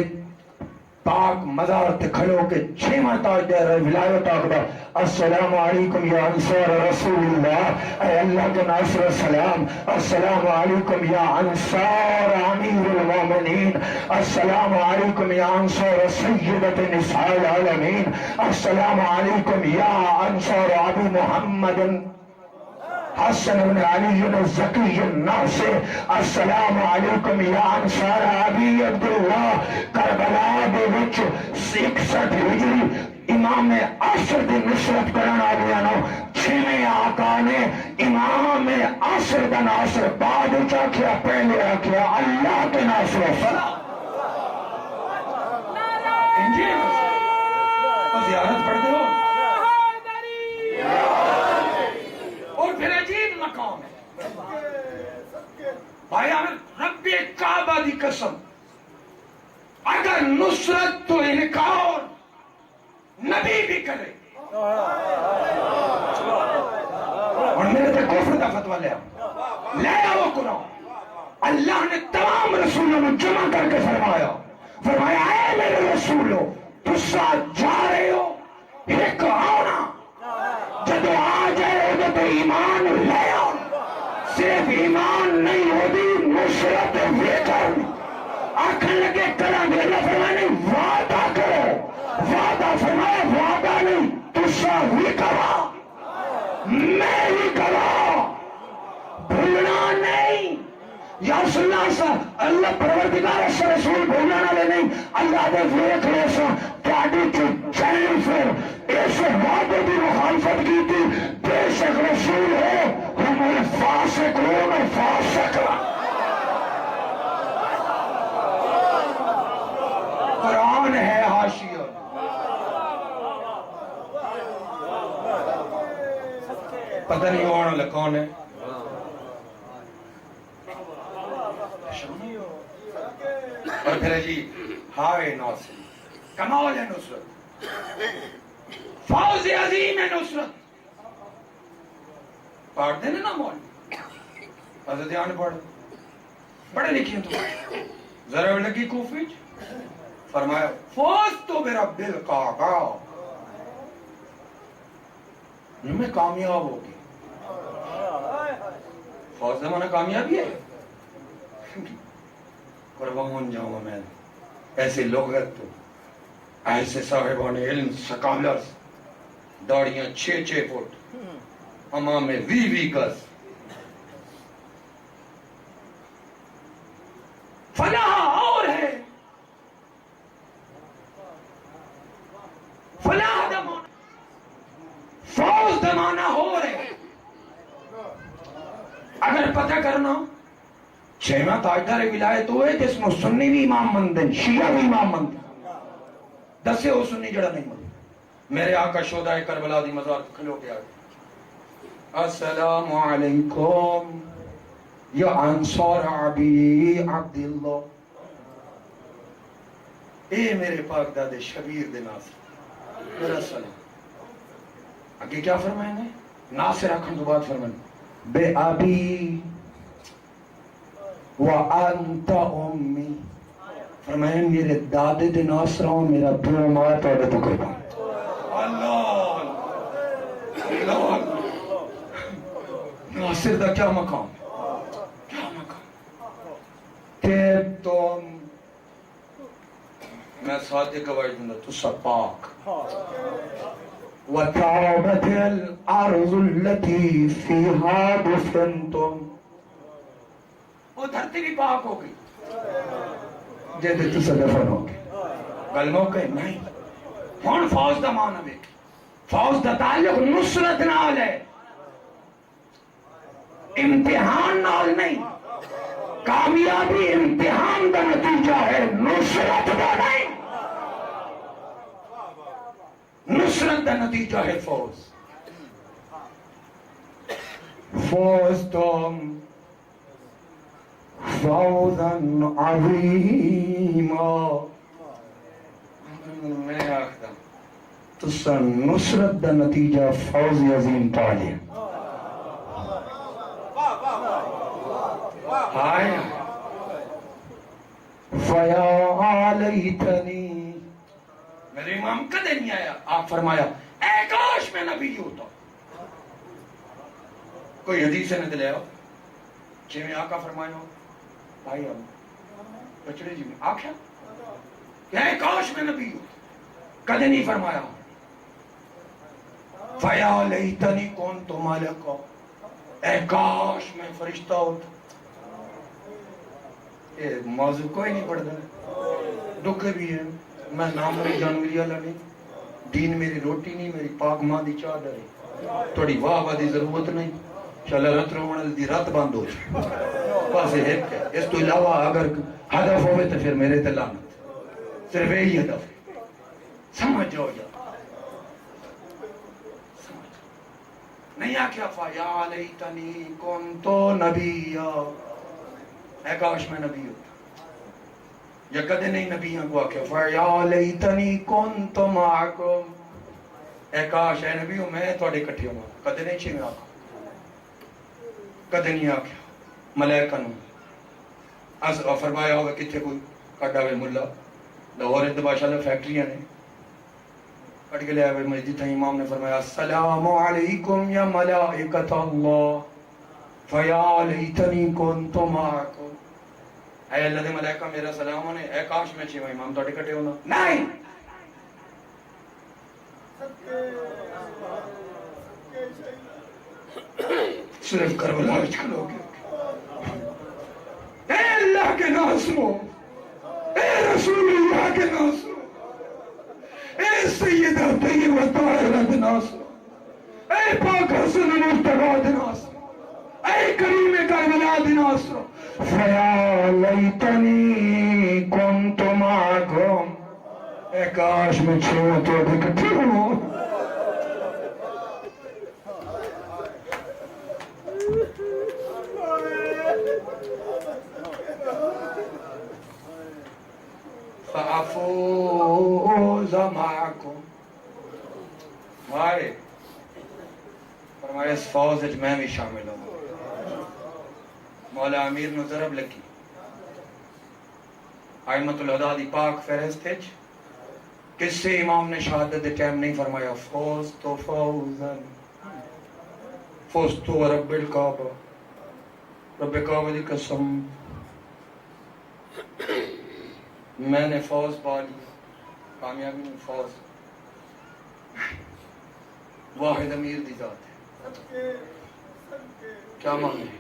پاک مزار تے کھڑو کے چھیواں تاجدار ولایت آقا السلام علیکم یا انصار رسول اللہ، اے اللہ کے ناصر السلام، السلام علیکم یا انصار امیر المومنین، السلام علیکم یا انصار سیدت نساء العالمین، السلام علیکم یا انصار ابو محمد حسن بن علی الزکی الناصر، السلام علیکم یا انصار ابی عبداللہ۔ کربلا دے وچ 61 ہجری امام عصر دی نصرت کرن والے نو چھویں آقا نے امام عصر دا ناصر بعد وچ آکھیا، پہلے آکھیا اللہ کے ناصر السلام۔ انجیل اور زیارت پڑھتے ہو اور پھر عجیب مقام ہے بھائی عامر، رب کعبہ دی قسم، اگر نصرت تو انکار نبی بھی کرے، اور میرے تے کفر دا فتوہ لے آؤ قرآن، اللہ نے تمام رسولوں میں جمع کر کے فرمایا اے میرے رسولوں، تسا جا رہے ہو، ایک آنا جدو آ جائے ادھر تو ایمان لے آؤ، صرف ایمان نہیں ہوتی نصرت ویکر آکھن لگے کرا گے، اللہ فرمایا وعدہ کرو، وعدہ فرمایا وعدہ نہیں تسا بھی کرا میں بھی کرا، بھولنا نہیں۔ یا رسول اللہ پروردگار اس رسول بھولنا والے نہیں، اللہ دے ویکھ لے سا تہاڈی چینل پھر اس وعدے کی مخالفت کی تھی، بے شک رسول ہو ہم الفاسقون الفاسق۔ قرآن ہے حاشیہ، پتہ نہیں ہونے لگا کون ہے۔ اور پھر جی ہائے ناصر، کمال ہے نصرت، فوز عظیم ہے نصرت۔ پڑھ دینے نا مول حضرت آن پڑھ بڑے لکھی ہیں تو ذرا لگی کوفی فرمایا فوز تو میرا بالکعبہ، میں کامیاب ہو گیا۔ فوز زمانہ کامیابی ہے، قربان جاؤں میں ایسے لغت تو ایسے صاحبان علم سکالرز، داڑیاں 6 فٹ، امام میں 20 گز، فلاح اور ہے، فلاح دمانا فوز دمانا ہو رہے۔ اگر پتہ کرنا چھیواں تاجدار ولایت ہوئے جس میں سنی بھی امام مندن، شیعہ بھی امام مندن، دسے ہو سنی جڑا نہیں مندن، میرے آقا شہداء کربلا دی مزار کھلو کے آگے السلام علیکم یا انصار ابی عبداللہ، اے میرے پاک دادے شبیر دے ناصر میرا سلام۔ آگے کیا فرمائیں گے؟ ناصر آکھن تو بات فرمائیں بے ابی وانت امی، فرمائیں میرے دادے دے ناصروں میرا پیو ماں توڑے تو قربان۔ اللہ اللہ، ناصر دا کیا مقام، کیا مقام کہ تم، میں ساتھ گواہی دوں تو سب پاک وَتَعْبَتِ الْأَرْضُ الَّتِي فِيهَا دُفِنْتُمْ، وہ دھرتی بھی پاک ہو گئی جیدے تسا دفن ہو گئے۔ گلموں کے نہیں ہون فوج دا مانا بے، فوج دا تعلق نصرت نال ہے، امتحان نال نہیں۔ کامیابی امتحان دا نتیجہ ہے، نصرت دا نہیں۔ نصرت دا نتیجہ ہے فوز۔ فوز تم فوزا عظیما، میں آخدا تسا نصرت دا نتیجہ فوز عظیم پا لیا۔ ہائے فیا لیتنی، میرے امام کدے نہیں آیا، آپ فرمایا اے کاش میں نبی ہوتا۔ کوئی حدیث نے دلیا ہو چھے میں آقا فرمایا ہو بھائی ہم بچڑے جی میں آکھیا کہ اے کاش میں نبی ہوتا، کدے نہیں فرمایا فیا لیتنی کنت ملکا، اے کاش میں فرشتہ ہوتا۔ یہ موضوع کوئی نہیں پڑھتا ہے، دکھے بھی ہے، میں نام میری جانوری اللہ نہیں، دین میری روٹی نہیں، میری پاک ماں دی چادر ہے، تھوڑی واہ واہ دی ضرورت نہیں، چلے رت رومن دی رات بند ہو جائے بس ایک ہے۔ اس تو علاوہ اگر ہدف ہوئے تو پھر میرے تے لعنت، صرف یہی ہدف ہے، سمجھ جاؤ یا نہیں آکھیا فیا لیتنی کنتو نبیا، اے کاش میں نبی ہوتا، یا کدے نہیں نبیوں کو آکھیا فیا لیتنی کنت معکم، اے کاش اے نبیوں میں تھوڑے کٹھے ہوں، کدے نہیں چھے میں آکھا، کدے نہیں آکھیا ملائکہ نو فرمایا ہوگا کتھے کوئی کٹا ہوئے ملا لاہور اتباشا لے فیکٹریاں نے کٹ کے لے آئے مسجد تھا، امام نے فرمایا السلام علیکم یا ملائکۃ اللہ فیا لیتنی کنت معکم، اے اللہ دے ملائکہ میرا سلام ہونے، اے کاش میں چھے میں امام توڑے کٹے ہونا نہیں۔ صرف کربلا وچ کھلو گے، اے اللہ کے ناصرو، اے رسول اللہ کے ناصرو، اے سیدہ طیبہ طاہرہ دے ناصرو، اے پاک حسن مرتضیٰ دے ناصرو، اے کریم کربلا دے ناصرو، فیا لیتنی کنت معکم، اے کاش میں چھو تو اکٹھے ہوں۔ فَأَفُوزَ مَعَكُمْ، مارے فرمایا اس فوج وچ میں بھی شامل ہوں۔ مولا امیر نو ضرب لگی، ائمۃ الہدیٰ دی پاک فہرست وچ کس سے امام نے شہادت دے ٹائم نہیں فرمایا فوز تو فوزن، فوز تو رب الکعبہ، رب کعبہ دی قسم میں نے فوز پا لی، کامیابی میں فوز واحد امیر دی ذات ہے، کیا معنی ہے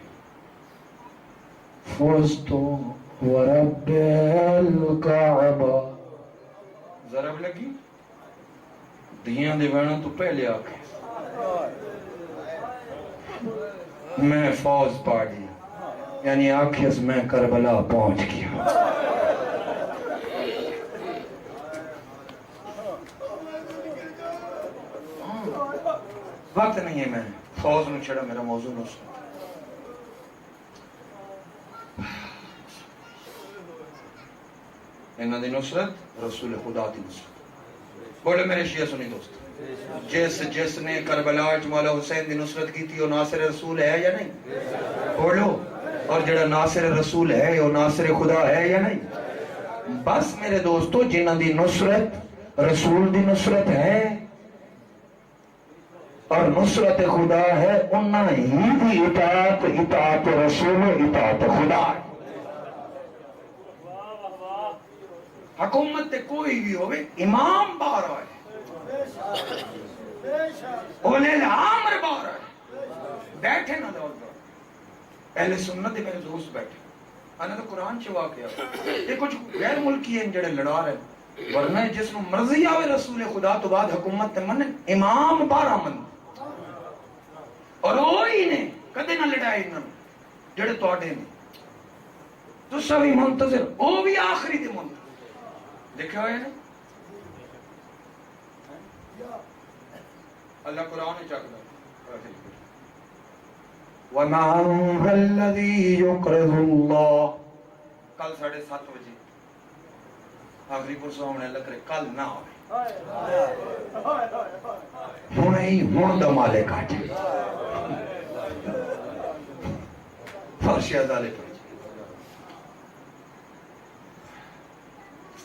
فوز تو ورب الکعبہ، ضرب لگی دیاں دے وینا تو پہلے آکے میں فوز پا لی، یعنی آخر میں کربلا پہنچ گیا۔ وقت نہیں ہے میں فوز میں چھڑا میرا موضوع نصرت انہاں دی نصرت رسول خدا دی نصرت بولے میرے شیعہ سنی دوست جس نے کربلا وچ مولا حسین دی نصرت کی تھی وہ ناصر رسول ہے یا نہیں بولو اور جڑا ناصر رسول ہے وہ ناصر خدا ہے یا نہیں بس میرے دوستو جنہاں دی نصرت رسول دی نصرت ہے اور نصرت خدا ہے انہاں ہی دی اطاعت رسول اطاعت خدا ہے حکومت تے کوئی بھی ہوئے امام باہر آئے اولے الامر باہر آئے بیٹھے نہ دور دور اہل سنت دے میرے دوست بیٹھے انا تو قرآن چ واقعہ یہ کچھ غیر ملکی ہیں جڑے لڑا رہے ورنہ جس نو مرضی آوے رسول خدا تو بعد حکومت تے من امام باہر آمن اور وہی نے کدے نہ لڑائے انہاں جڑے تواڈے نے تساں بھی منتظر او بھی آخری دے منتظر دیکھا ہوئے نا اللہ قرآن چاکتا وَمَعَنْ الَّذِي يُقْرِضُ اللَّهِ کل 7:30 بجے آخری پرسوں ہم نے اللہ کرے کل نہ ہوئے ہوں ہی ہوں دا مالے کاٹے فرشی ازالے پڑے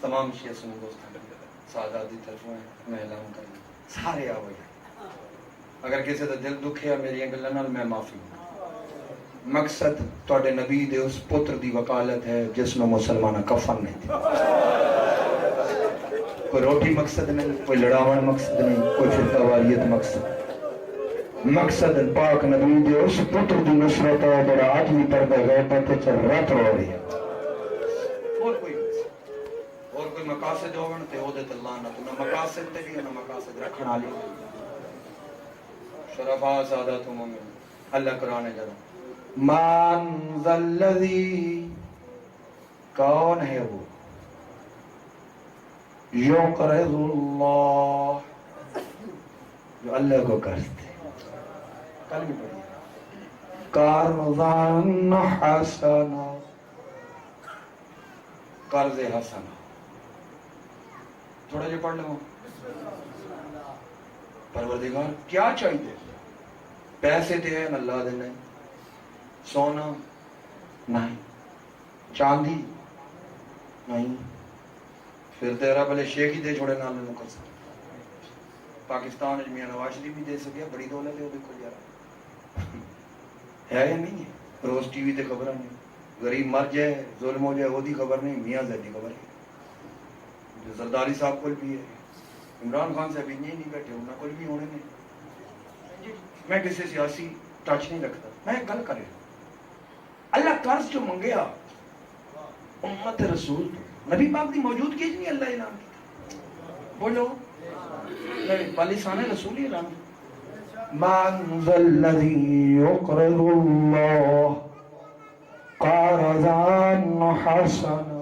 تمام شیعہ سنی دوستان سعادات دی طرف ہیں میں اعلان کرنا سارے آوے اگر کسی دا دل دکھے میری گلاں نال میں معافی مقصد تواڈے نبی دے اس پتر دی وکالت ہے جس نو مسلمانہ کفن نہیں تھی کوئی روٹی مقصد نہیں کوئی لڑاون مقصد نہیں کوئی فرقہ واریت مقصد پاک نبی دے اس پتر دی نصرت ہے جڑا آج بھی پردہ غیبت تے رات رو رہی ہے اور کوئی مقاصد ہوگن تے او دے تے لعنت نہ مقاصد تے بھی نہ مقاصد رکھن والی شرفاء سادات مومن اللہ قرآن جڑا من ذا الذی کون ہے وہ یقرض اللہ جو اللہ کو قرض دے کل بھی پڑھی قرضا حسنا قرض حسنا تھوڑا جو پڑھ لوں پروردگار کیا چاہیے پیسے دے ہیں اللہ دے نہیں سونا نہیں چاندی نہیں پھر تیرا بھلے شیخ ہی دے چھوڑے نال نہیں کر سکتے پاکستان میاں نواز شریف بھی دے سکے بڑی دولت ہے وہ دیکھو یار ہے یا نہیں ہے روز ٹی وی تے خبر نہیں غریب مر جائے ظلم ہو جائے وہ دی خبر نہیں میاں زیدی خبر ہے زرداری صاحب کو بھی ہے عمران خان صاحب نہیں بیٹھے انہوں کو بھی ہونے نہیں میں کسی سیاسی ٹچ نہیں رکھتا میں گل کرے اللہ قرض جو منگیا امت رسول نبی پاک دی موجودگی نہیں اللہ اعلان کی بولو باللسان رسول ہی اعلان من ذا الذی یقرض اللہ قرضا حسنا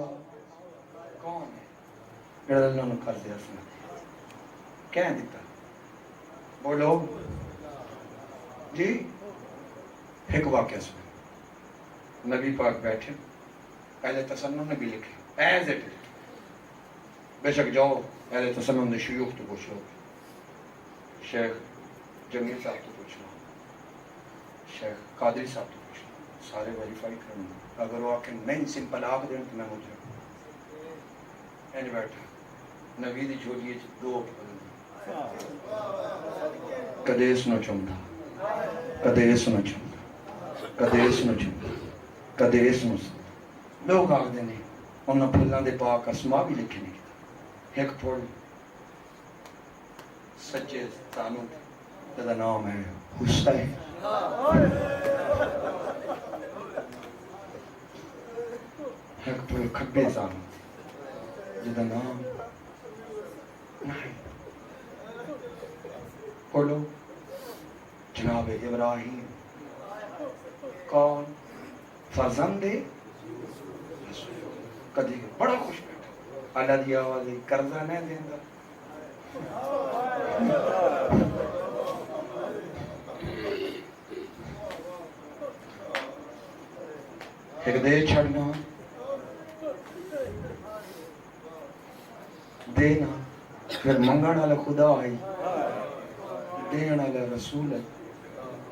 کون ہے جڑا اللہ نے قرض حسنا کہہ دیتا بولو جی ایک واقعہ سن نبی پاک بیٹھے اہل تسنن نے بھی لکھے ایز اٹ بے شک جاؤ اہل تسنن نے شیوخ تو پوچھ لو شیخ جمیل صاحب تو پوچھ لو شیخ قادری صاحب تو پوچھ لو سارے ویریفائی کرنا اگر وہ آکے نہیں سمپل آکھ دیں تو میں مجھے اینج بیٹھا نبی دی جھولیے دو کدے اس نو چمدا کدے اس نو چمدا کدے اس نو چمدا کدے اس نو لوگ آکھ دیں انہوں پھلاں دے پاک اسماء بھی لکھے نہیں کیتا ایک پڑھ سچے تانو جدا نام ہے حسین ایک پڑھ کھبے تانو جدا نام نہیں پڑھو جناب ابراہیم کون فرزند کدی بڑا خوش بیٹھا اللہ دی آواز قرضہ نہیں دیندا ایک دے چھڑنا دینا پھر منگن والا خدا ہے دین والا رسول ہے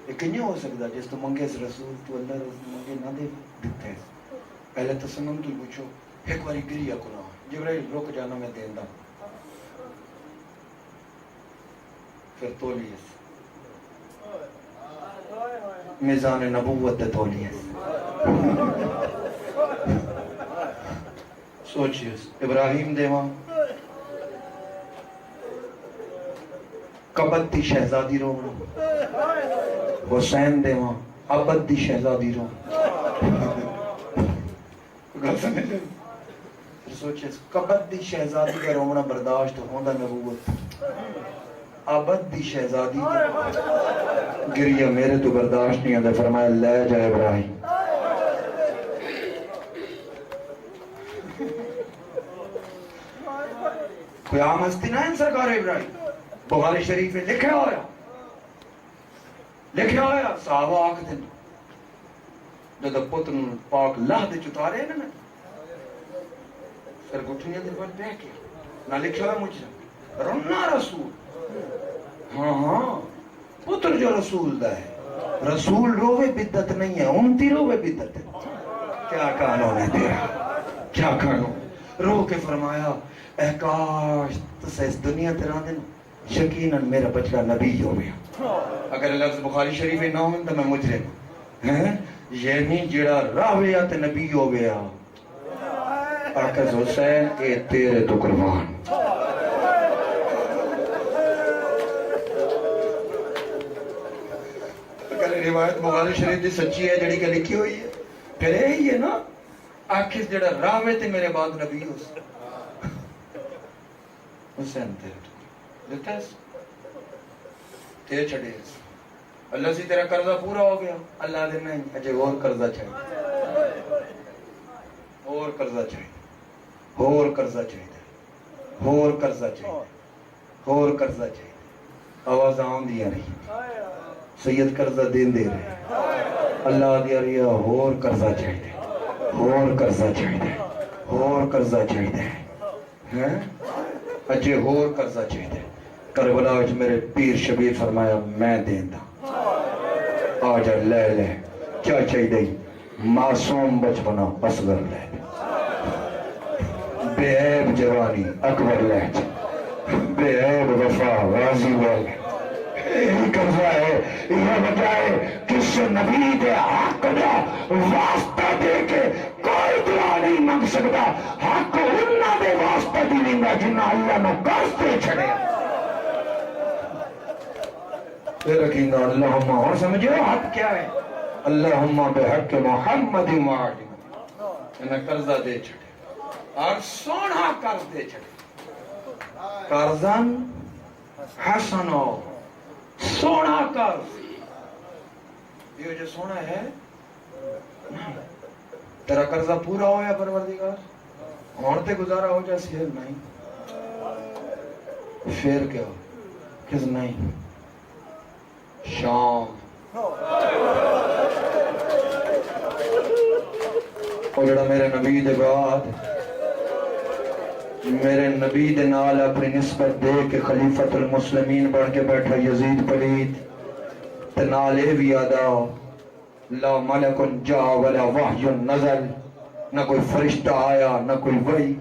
یہ کنیوں ہو سکتا جس تو منگے اس رسول تو اللہ منگے نہ دے دیتے ہیں پہلے تو سنم تو پوچھو ایک باری گریا قرآن جبرائیل رک جانا میں دین دا پھر تولیس میزان نبوت تولیس سوچیے ابراہیم دیواں کبت دی شہزادی رونا حسین دیواں ابد دی شہزادی رونا گل سمجھ لیں سوچے کبت دی شہزادی کا رونا برداشت ہوندہ نبوت ابد دی شہزادی گریہ میرے تو برداشت نہیں آدھا فرمایا لے جائے ابراہیم کوئی عام ہستی نہ ہے سرکار ابراہیم بخاری شریف میں لکھے ہویا صحابہ آکھ دن جدہ پتن پاک لہ دے چتارے ہیں نا پھر گھٹنی دے پر بے کیا نہ لکھے ہویا مجھے رنا رسول ہاں پتر جو رسول دا ہے رسول روے بدت نہیں ہے امتی روے بدت ہے کیا قانون ہے تیرا کیا قانون رو کے فرمایا اے کاش تسے اس دنیا تیرا دینا یقیناً میرا بچڑا نبی ہو گیا اگر لفظ بخاری شریف نہ ہوں تو میں مجرم یعنی جڑا راویہ تے نبی ہو گیا آقا حسین اے تیرے تو قربان اگر روایت بخاری شریف دی سچی ہے جڑی کہ لکھی ہوئی ہے پھر یہی ہے نا آخر جڑا راوے تے میرے بعد نبی ہو حسین تیرے تو دیتا ہے تے چھڑے اللہ سے تیرا قرضہ پورا ہو گیا اللہ دے نہیں اجے اور قرضہ چاہیے اور قرضہ چاہیے اور قرضہ چاہیے اور قرضہ چاہیے اور قرضہ چاہیے آواز آن دیا رہی سید قرضہ دین دے رہے اللہ دیا رہی اور قرضہ چاہیے اور قرضہ چاہیے اور قرضہ چاہیے اجے اور قرضہ چاہیے کربلا وچ میرے پیر شبیر فرمایا میں دیندا آجا لے لے کیا چاہیے دے معصوم بچپنا اصغر لے بے عیب جوانی اکبر لے بے عیب وفا غازی والے یہی قرضہ ہے یہ بجائے کس نبی دے حق دا واسطہ دے کے کوئی دعا نہیں مانگ سکتا حق انہاں دے واسطہ دی نہیں گا جنہاں اللہ نو قرض دے چھڑے پھر رکھیں گا اللہم اور سمجھو حق کیا ہے اللہم بحق محمد وعلی انہیں قرضہ دے چھڑے اور سونا قرض دے چھڑے قرضاً حسنو سونا قرض یہ جو سونا ہے تیرا قرضہ پورا ہو یا پروردگار عورتیں گزارا ہو جیسی ہے نہیں پھر کیا کس نہیں شام اور جڑا میرے نبی دے بعد میرے نبی دے نال اپنی نسبت دے کے خلیفۃ المسلمین بڑھ کے بیٹھا یزید پلید تے نال اے بھی آدا لا ملک جا ولا وحی نزل نہ کوئی فرشتہ آیا نہ کوئی وحی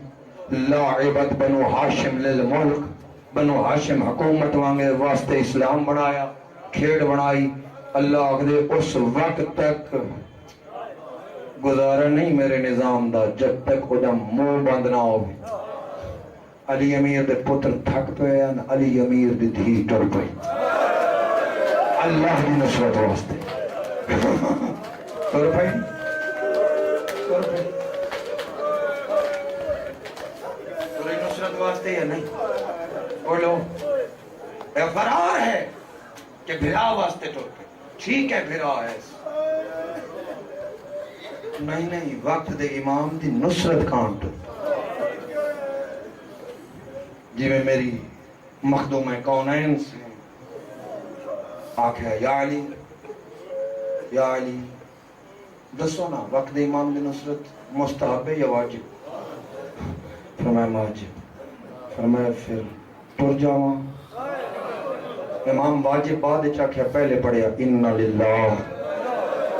لا عبد بنو ہاشم للملک بنو ہاشم حکومت وانگے واسطے اسلام بنایا کھیڑ بنائی اللہ دے اس وقت تک گزارا نہیں میرے نظام دا جب تک ادھا منہ بند نہ ہو علی امیر دے پتر تھک پہ علی امیر دی دھی ٹر پہ اللہ دی نصرت واسطے ٹر پہ پوری نصرت واسطے یا نہیں بولو اے فرار ہے کہ بھرا واسطے ٹر پہ ٹھیک ہے بھرا ہے نہیں وقت دے امام دی نصرت کانٹ جی میں میری مخدوم کونین سے آکھا یا علی دسو نا وقت امام دی نصرت مستحب ہے یا واجب؟ فرمایا واجب. فرمایا پھر ٹر جاواں. امام واجب بعد چاکھیا پہلے پڑھیا اِنَّ لِلَّهِ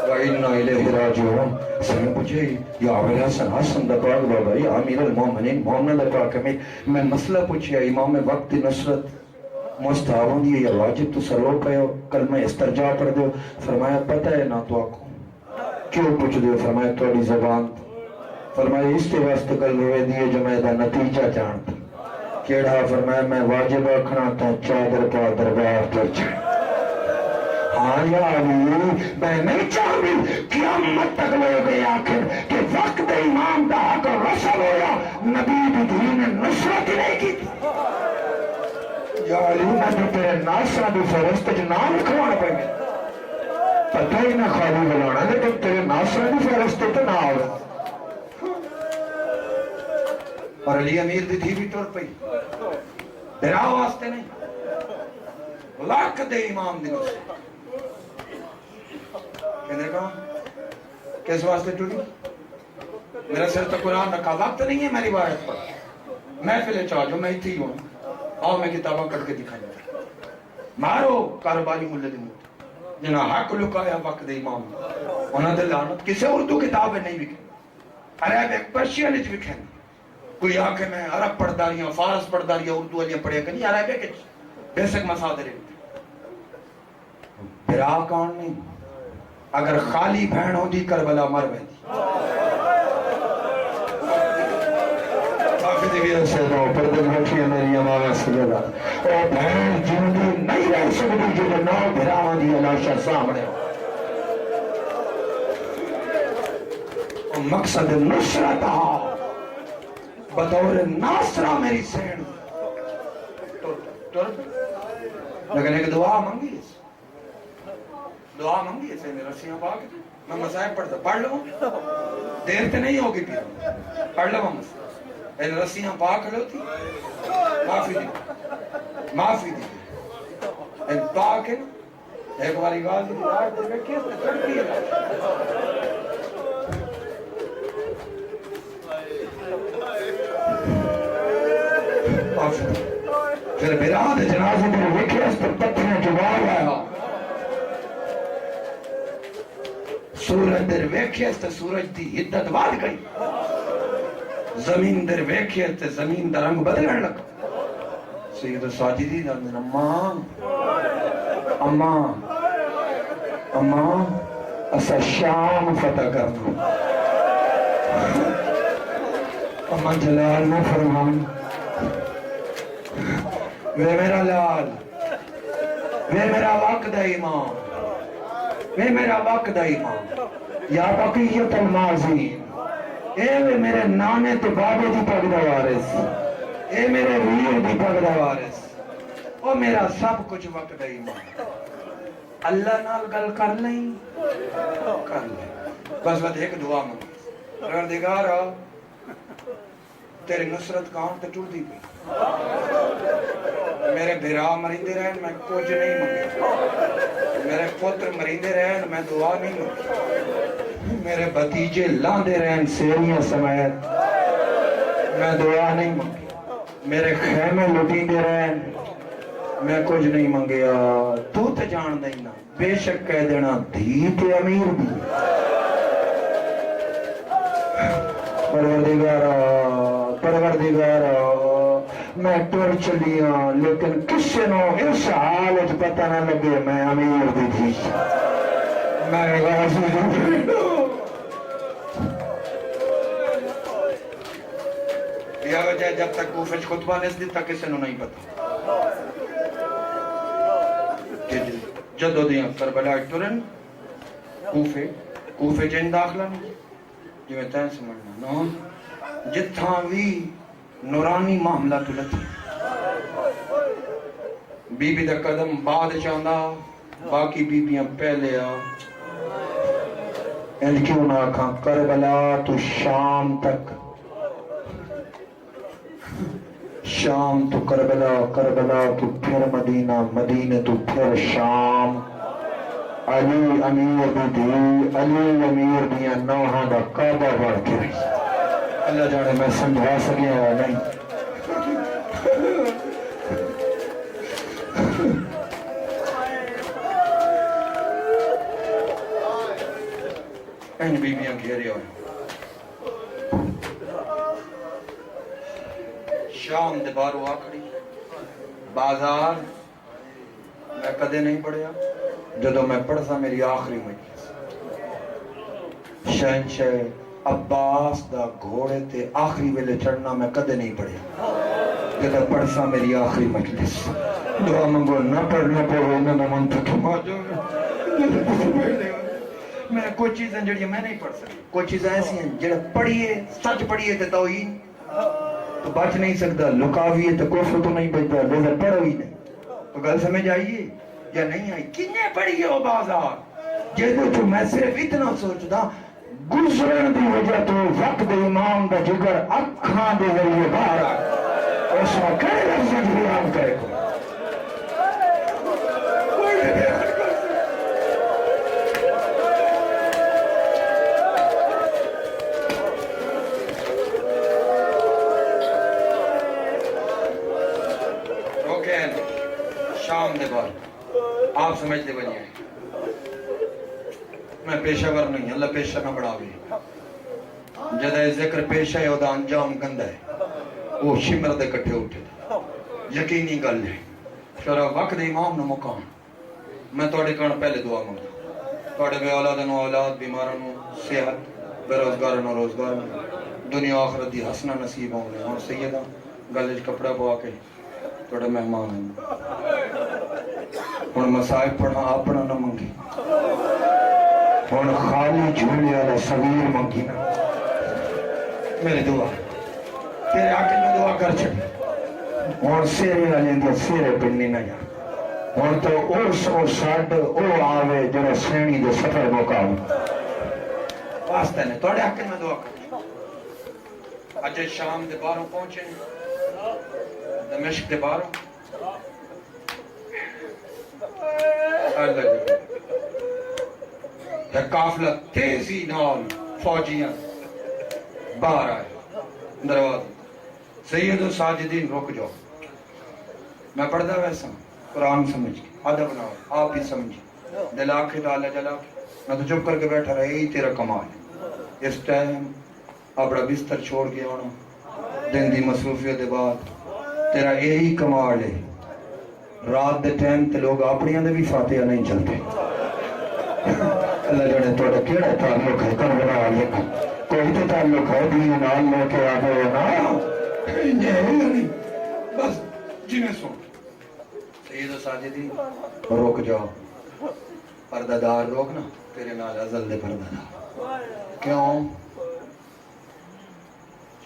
وَإِنَّ إِلَيْهِ رَاجِعُونَ. سمجھ پوچھے یا ابو الحسن حسن دا پاک بابا یا امیر المومنین محمد دا پاک امیر میں مسئلہ پوچھیا امام وقت نصرت مستحب ہوندی ہے یا واجب؟ تو سرو پہ ہو کلمہ استرجاع پڑھ دو. فرمایا پتہ ہے نہ تو آکو کیوں پوچھ دو؟ فرمایا توڑی زبان. فرمایا اس کے واسطے کل روئے دیئے جو میں دا نتیجہ جانتا کیڑا. فرمایا میں واجب رکھنا تا چادر پا دربار پر چاہے. ہاں یا علی میں نہیں چاہتی قیامت تک لوگ آخر کہ وقت امام دا حق رسل ہویا نبی دی دین نصرت نہیں کی. یا علی میں تو تیرے ناصرہ دی فہرست جو نام لکھوانا پڑے گا پتہ ہی نہ خالی بلانا لیکن تیرے ناصرہ دی فہرست تو نہ آگا. اور علی امیر دی تھی بھی ٹور پئی تیرا واسطے نہیں لاکھ دے امام دی نصرت. کہنے کہا کس واسطے ٹوٹی؟ میرا سر تو قرآن رکھا وقت نہیں ہے میری روایت پر محفل چاہ جو میں ہی ہوں. آؤ میں کتاباں کٹ کے دکھائیں مارو کاروباری ملے دی موت جنہاں حق لکایا وقت دے امام انہاں دے لعنت. کسے اردو کتابیں نہیں بکھیں عربک پرشین اچ بکھیں. کوئی آکے میں عرب پڑھداریاں فارس پڑھداریاں اردو والیاں پڑھے کنی عربک اچ بیسک مسادر ہے. پھر آکان نہیں اگر خالی بہن ہو دی کربلا مر بیدی. حافظ ویر سے دو پردن ہوتی ہے میری امامہ سجدہ اور بہن جندی نہیں رہ سکتی جو نو بھراوان دی علاشہ سامنے ہو. اور مقصد نصرت ہا بطور ناصرہ میری سین لیکن ایک دعا مانگی ہے دعا مانگی ہے سین رسیاں پاک میں مسائب پڑھتا پڑھ لوں دیر تے نہیں ہوگی پھر پڑھ لوں مسائب این رسیاں پاک لو تھی معافی دی این پاک ہے ایک باری غازی دی آئے تھے میں کیسے چڑھتی ہے پھر براد جنازے پر وکھے اس پر پتھریں جواب آیا سورج در ویکھے اس تے سورج دی حدت واد گئی زمین در ویکھے تے زمین دا رنگ بدلن لگا. سید ساجدی دا اندر اماں اسا شام فتح کرنا. اماں جلال میں فرمان وے میرا لال وے میرا وقت امام وے میرا وقت امام یا بقیت الماضین اے میرے نانے تے بابے دی پگدا وارث اے میرے ویر دی پگدا وارث او میرا سب کچھ وقت امام. اللہ نال گل کر لیں کر لیں بس ایک دعا مانگی پروردگارا تیری نصرت کان تے ٹردی پئی میرے بھرا مریندے رہن میں کچھ نہیں مانگے میرے پتر مریندے رہن میں دعا نہیں مانگے میرے بھتیجے لاندے رہن سیریاں سمیت میں دعا نہیں مانگے میرے خیمے لٹیندے رہن میں کچھ نہیں مانگیا. تو تے جان دینا بے شک کہہ دینا دھی تے امیر دی. پروردگارا میں ٹر چلیاں لیکن کسے نو اس حالت پتہ نہ لگے میں امیر دی تھی میں غازی دی. یہ وجہ جب تک کوفہ خطبہ نہیں دیتا کسے نو نہیں پتا جدو دیاں کربلا ٹرن کوفے جن داخلہ نہیں جو میں تین سمجھنا نو جتھاں بھی نورانی معاملہ تلتی بی بی دا قدم بعد چاندہ باقی بی بیاں پہلے ان کیوں نہ کھاں کربلا تو شام تک شام تو کربلا کربلا تو پھر مدینہ مدینہ تو پھر شام علی امیر دی علی امیر دیا نوحاں دا کعبہ بڑھ کے اللہ جانے میں سمجھا سکیا یا نہیں این بیبیاں گھیرے ہوئے شام دے بارو آکھڑی بازار میں کدے نہیں پڑھیا جدو میں پڑھ سا میری آخری مجلس شہنشاہ عباس دا گھوڑے تے آخری ویلے چڑھنا میں کدے نہیں پڑھیا جدو پڑھ سا میری آخری مجلس دعا منگو نہ پڑھنا پڑھو نہ من تو تم آ جاؤ میں کوئی چیزیں جڑی میں نہیں پڑھ سکتی کوئی چیزیں ایسی ہیں جڑا پڑھیے سچ پڑھیے تے توہین تو بچ نہیں سکتا لکاویے تو کفر تو نہیں بچتا لیکن پڑھو ہی نہیں تو گل سمجھ آئیے یا نہیں آئی کنے پڑھیے وہ بازار جیدے تو میں صرف اتنا سوچتا گزرن دی وجہ تو وقت امام دا جگر اکھاں دے ذریعے باہر آ اس میں کڑے لفظ بیان کرے کو شام دے بعد آپ سمجھتے بنیے میں پیشہ ور نہیں اللہ پیشہ نہ بڑھاوے جدہ ذکر پیشہ ہے وہ انجام گندہ ہے وہ شمر دے کٹھے اٹھے تھا یقینی گل ہے شرع وقت امام نو مقام میں توڑے کان پہلے دعا مانگتا توڑے بے اولادن و اولاد بیمارن صحت بے روزگارن و روزگار دنیا آخرت دی حسنہ نصیب ہونے اور سیدہ گلج کپڑا بوا کے توڑے مہمان ہیں اور مسائب پڑھا اپنا نہ منگی اور خالی جھولے والا صغیر منگی نہ میری دعا تیرے آقل میں دعا کر چھڑی اور سیرے والے اندر سیرے پنی نہ جا اور تو ارس اور ساڈ او آوے جنہا سینی دے سفر مقام واسطہ نے توڑے آقل میں دعا کر اجے شام دے باروں پہنچے دمشق دے باروں اللہ جو ہے قافلہ تیزی نال فوجیاں باہر آئے دروازہ سید و ساجدین رک جاؤ میں پڑھتا ویسا قرآن سمجھ کے ادب نہ آپ ہی سمجھے دل آنکھیں ڈالے جلا میں تو چپ کر کے بیٹھا رہا یہی تیرا کمال ہے اس ٹائم اپنا بستر چھوڑ کے آنا دن دی مصروفیت دے بعد تیرا یہی کمال ہے رات دے ٹائم تے لوگ اپنی اندر بھی فاتحہ نہیں چلتے اللہ جانے توڑا کیڑا تعلق ہے کربلا والے کا کوئی تو تعلق ہے دین نال لے کے آگے نا نہیں بس جنہیں سن سید و ساجدین روک جاؤ پردہ دار روک نا تیرے نال ازل دے پردہ دار کیوں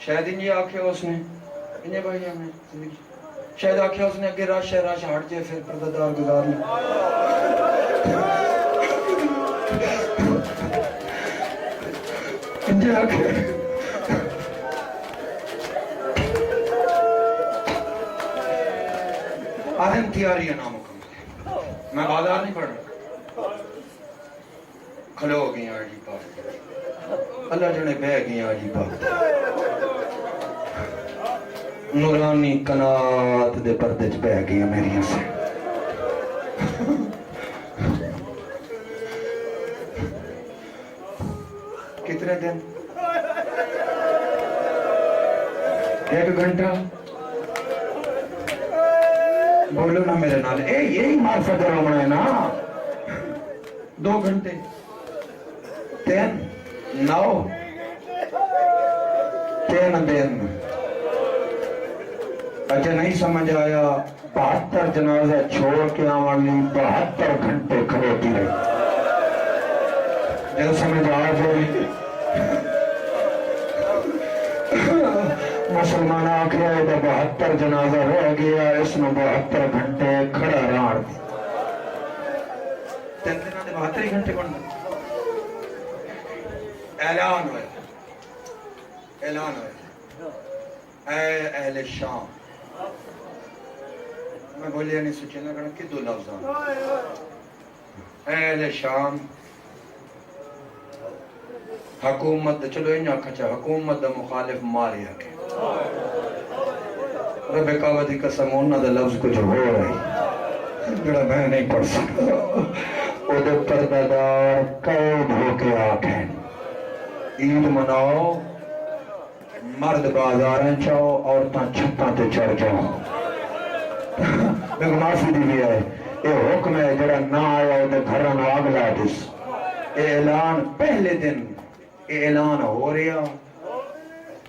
شاید انجی آکھے اس نے انجی بھائی ہمیں زندگی شاید آکھے اس نے اگر راش ہٹ جائے پھر پردہ دار گزار لیں انجی آکھے آدم تیاری ہے نامکمل میں بازار نہیں پڑھ رہا کھلو ہو گئی آجی پاک اللہ جنے بہ گئی آجی پاک نورانی کنات دے پردے چ بہ گئی میری سے کتنے دن ایک گھنٹہ بولو نا میرے نال اے یہی معرفت رونا ہے نا 2 گھنٹے 3 9 3 دن اچھا نہیں سمجھ آیا 72 جنازہ چھوڑ کے آوالی 72 گھنٹے کھڑوتی رہی جو سمجھ آ جائے مسلمان آکھے آئے تو 72 جنازہ رہ گیا اس میں 72 گھنٹے کھڑا رہا 3 دنوں نے 72 گھنٹے بڑھنا اعلان ہوئے اے اہل شام میں بولیا نہیں سوچے نہ کرنا کہ 2 لفظ اہل شام حکومت چلو انہاں کھچا حکومت دا مخالف ماریا کے رب کعبہ دی قسم انہاں دا لفظ کچھ ہو رہی جڑا میں نہیں پڑھ سکتا او دے پردادار قید ہو کے آکھیں عید مناؤ مرد بازاریں چاہو عورتاں چھتاں تے چڑھ جاؤ میں معافی دی بھی ہے یہ حکم ہے جڑا نہ آیا وہ گھراں نو اگ لا دس اعلان پہلے دن اعلان ہو رہا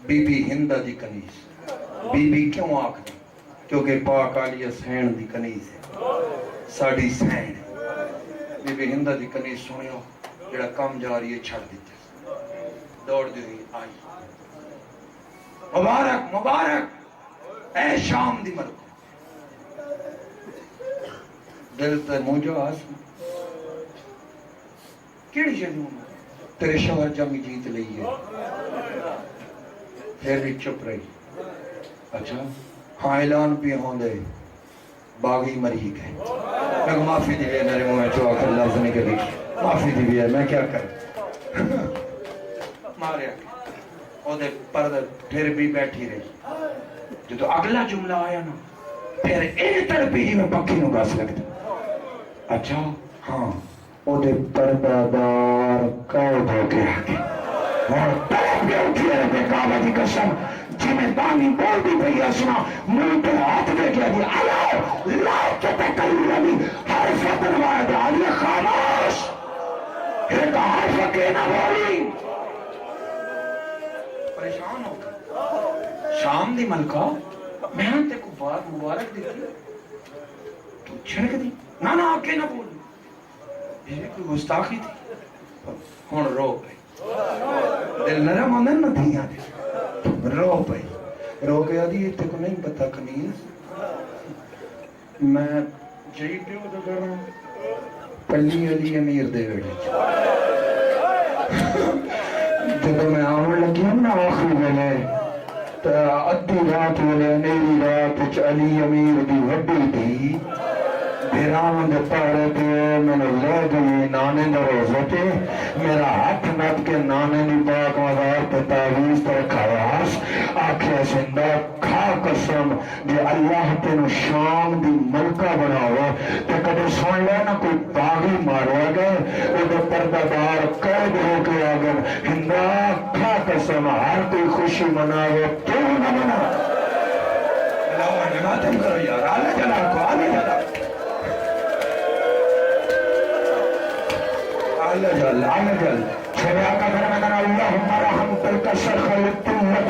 بی بی ہندہ دی کنیز بی بی کیوں آکھ دی کیونکہ پاک عالیہ سین دی کنیز ہے ساڑی سین ہے بی بی ہندہ دی کنیز سنیو جڑا کم جا رہی ہے چھڑ دیتے دوڑ دی ہوئی آئی مبارک مبارک اے شام دی ملک دل تے موجو آسم کیڑی جنوں تیرے شوہر جنگ جیت لئی ہے پھر بھی چپ رہی اچھا ہاں اعلان بھی ہوں دے باغی مری گئے میں معافی دی ہے میرے منہ میں جو آخر لفظ نہیں کری معافی دی ہے میں کیا کروں ماریا او دے پردہ پھر بھی بیٹھی رہی جو تو اگلا جملہ آیا نا پھر ایک طرف ہی میں پکی نو گاس لگتا اچھا ہاں او دے پردہ دار قید ہو کے آگے اور طرف کے اٹھی رہے پہ کعبہ دی قسم جی میں دانی بول دی پہی اسنا منہ پہ ہاتھ دے کے دی علاو لا تتکلمی حرف تنوائد علی خاموش ایک حرف کے نہ بولی پریشان ہو گئے شام دی ملکہ میں تے کو بات مبارک دیتی تو چھڑک دی نہ آکے نہ بولی یہ کوئی گستاخی تھی ہون رو پہ دل نرم ہوندے نہ دھیاں دے رو پہ رو کے آدھی یہ تے کو نہیں پتا کنیز میں جئی پیو تو کر رہا ہوں پلی علی امیر دے بیٹے جب میں آمن لگی ہوں نا آخری ویلے تو ادھی رات ویلے نیلی رات علی امیر دی وڈی تھی بھیران دے پارے پہ میں نے لے گئی نانے دا روزے پہ میرا ہاتھ نت کے نانے دی پاک مدار پہ تعویز پر کھایاس آکھے زندہ کھا قسم جے اللہ تینو شام دی ملکہ بناوے تے کدے سن لے نا کوئی باغی ماریا گئے او دے پردہ دار قید ہو کے آگن ہندہ کھا قسم ہر کوئی خوشی مناوے تو نہ منا اللہ نماتم کرو یار آلے جلا کو آلے جلا اللہ جل اللہ جل چھویا کا فرمان اللہم رحم تلک الشرخ للتلت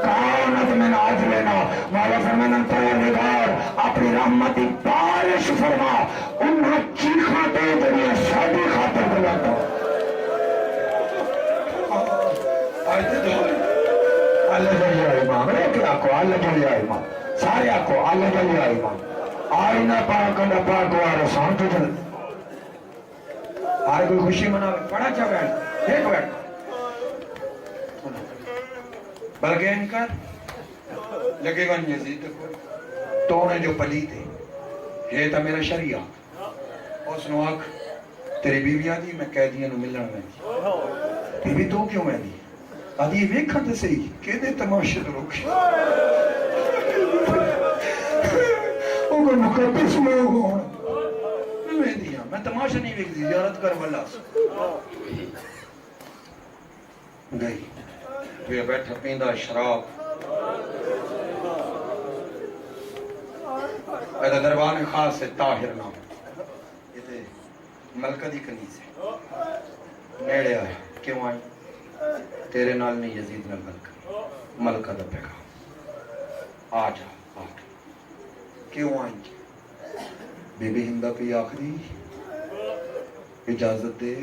کانت من عجلنا مولا فرمان پروردگار اپنی رحمتی بارش فرما انہاں چیخاں دے دنیا سادی خاطر بلاتا آئیتے دو اللہ جل یا امام ایک لاکھو اللہ جل یا امام سارے آکھو اللہ جل یا امام آئینہ پاک اللہ پاک وارسان تو جل آئے کوئی خوشی مناوے پڑھا چاہ بیٹھ ایک بیٹھ بلکہ انکر لگے گا یزید کو تو نے جو پلی تھے یہ تا میرا شریعہ اس نے آکھ تیری بیوی آدھی میں قیدیاں نو ملن میں دی بی بی تو کیوں میں دی آدھی یہ ویکھا تے صحیح کہ دے تماشے تو روک او کو مقدس لوگ ہوں میں دیا میں تماشا نہیں ویک دی زیارت کر والا گئی تو یہ بیٹھا پیندہ شراب ایدہ دربان خاص ہے طاہر نام یہ تے ملکہ دی کنیز ہے نیڑے آئے کیوں آئی تیرے نال نہیں یزید نال ملکہ دا پیغام آ جا کیوں آئی بی بی ہندہ پہ آخری اجازت دے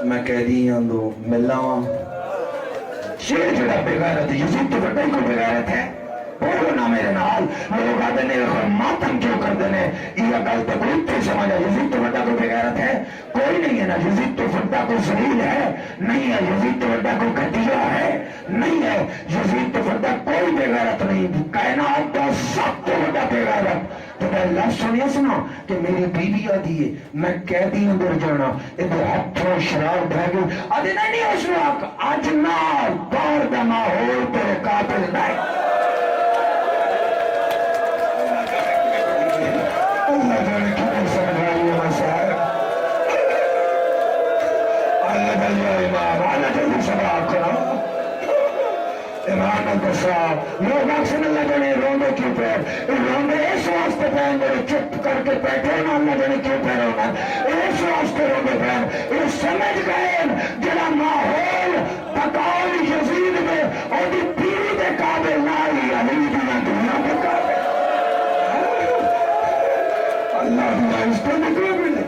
میں کہہ دی ہوں دو ملاں شیر جڑا بغیرت یزید تو بڑے کو بغیرت ہے بولو نا میرے نال لوگ آدھے نے ماتم کیوں کر دینے یہ گل تو کوئی تے سمجھا یزید تو بڑا کو بغیرت ہے کوئی نہیں ہے نا یزید تو بڑا کو ذلیل ہے نہیں ہے یزید تو بڑا کو گھٹیا ہے نہیں ہے یزید تو بڑا کوئی بغیرت نہیں کائنات کا سب تو بڑا بغیرت جب اللہ سنیا سنا کہ میری بیوی آدھی ہے میں قیدی اندر جانا ادھر ہاتھوں شراب بہ گئی آدھے نہیں اس وقت اج نال باہر دا ماحول تیرے قابل نہیں اللہ جانے کیوں سمجھائی ہے صاحب اللہ جانے امام اللہ جلدی سباب کرو امام دسا لوگ اکثر اللہ جانے روندے کیوں پیر روندے اس واسطے پیر میرے چپ کر کے بیٹھے نا اللہ جانے کیوں پیر ہونا اس واسطے روندے پیر یہ سمجھ گئے جڑا ماحول تقال یزید میں اور دی بیوی دے قابل نہ ہی علی دنیا دنیا کے قابل اللہ دنیا اس کو نکلے ملے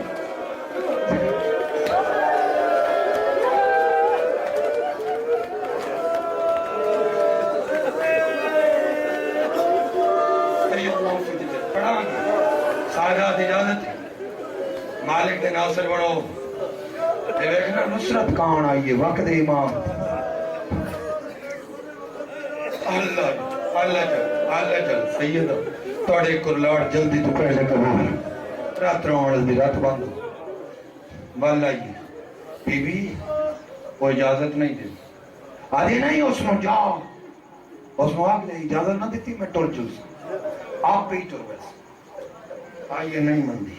سادات اجازت مالک دے ناصر بڑھو تے ویکھنا نصرت کان آئیے وقت امام اللہ جل سیدہ توڑے کرلاڑ جلدی تو پہلے قبول رات روڑ دی رات بند بل آئیے بی بی وہ اجازت نہیں دے آدھی نہیں اس میں جاؤ اس میں آگ دے اجازت نہ دیتی میں ٹول چوز آپ پہ ہی ٹول بیس آئیے نہیں مندی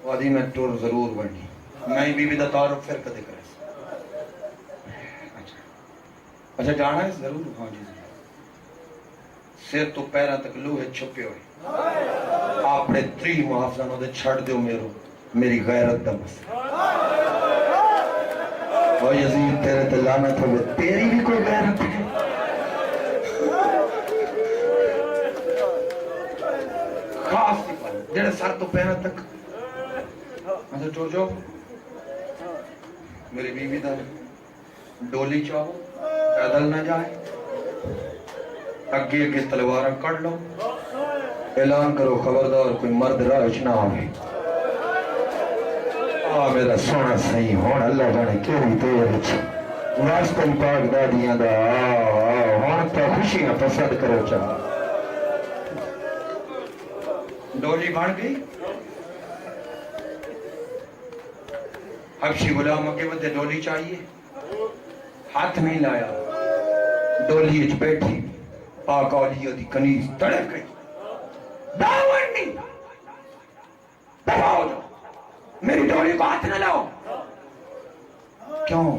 وادی میں ٹور ضرور بڑھنی میں بی بی دا تعارف پھر کدے کرے اچھا جانا ہے ضرور ہاں جی سر تو پیرا تک لوہے چھپے ہوئے آپ نے 3 محافظانوں دے چھڑ دیو میری غیرت دا مسئلہ اور یزید تیرے تے لعنت ہوئے تیری بھی کوئی غیرت ہے خاص نہیں پانا جڑے سر تو پیرا تک اچھا ٹور جو میری بیوی دا ڈولی چاہو پیدل نہ جائے اگے تلوارہ کڑ لو اعلان کرو خبردار کوئی مرد راج نہ آوے میرا سونا صحیح ہون اللہ جانے کیوئی دیر واسطہ پاک دادیاں دا ہون تا خوشیاں پسند کرو چاہ ڈولی بھاڑ گئی حبشی غلام کے بدے ڈولی چاہیے ہاتھ نہیں لایا ڈولی اچ بیٹھی پاک اولیاء دی کنیز تڑپ گئی داون نہیں دباؤ جو میری ڈولی کو ہاتھ نہ لاؤ کیوں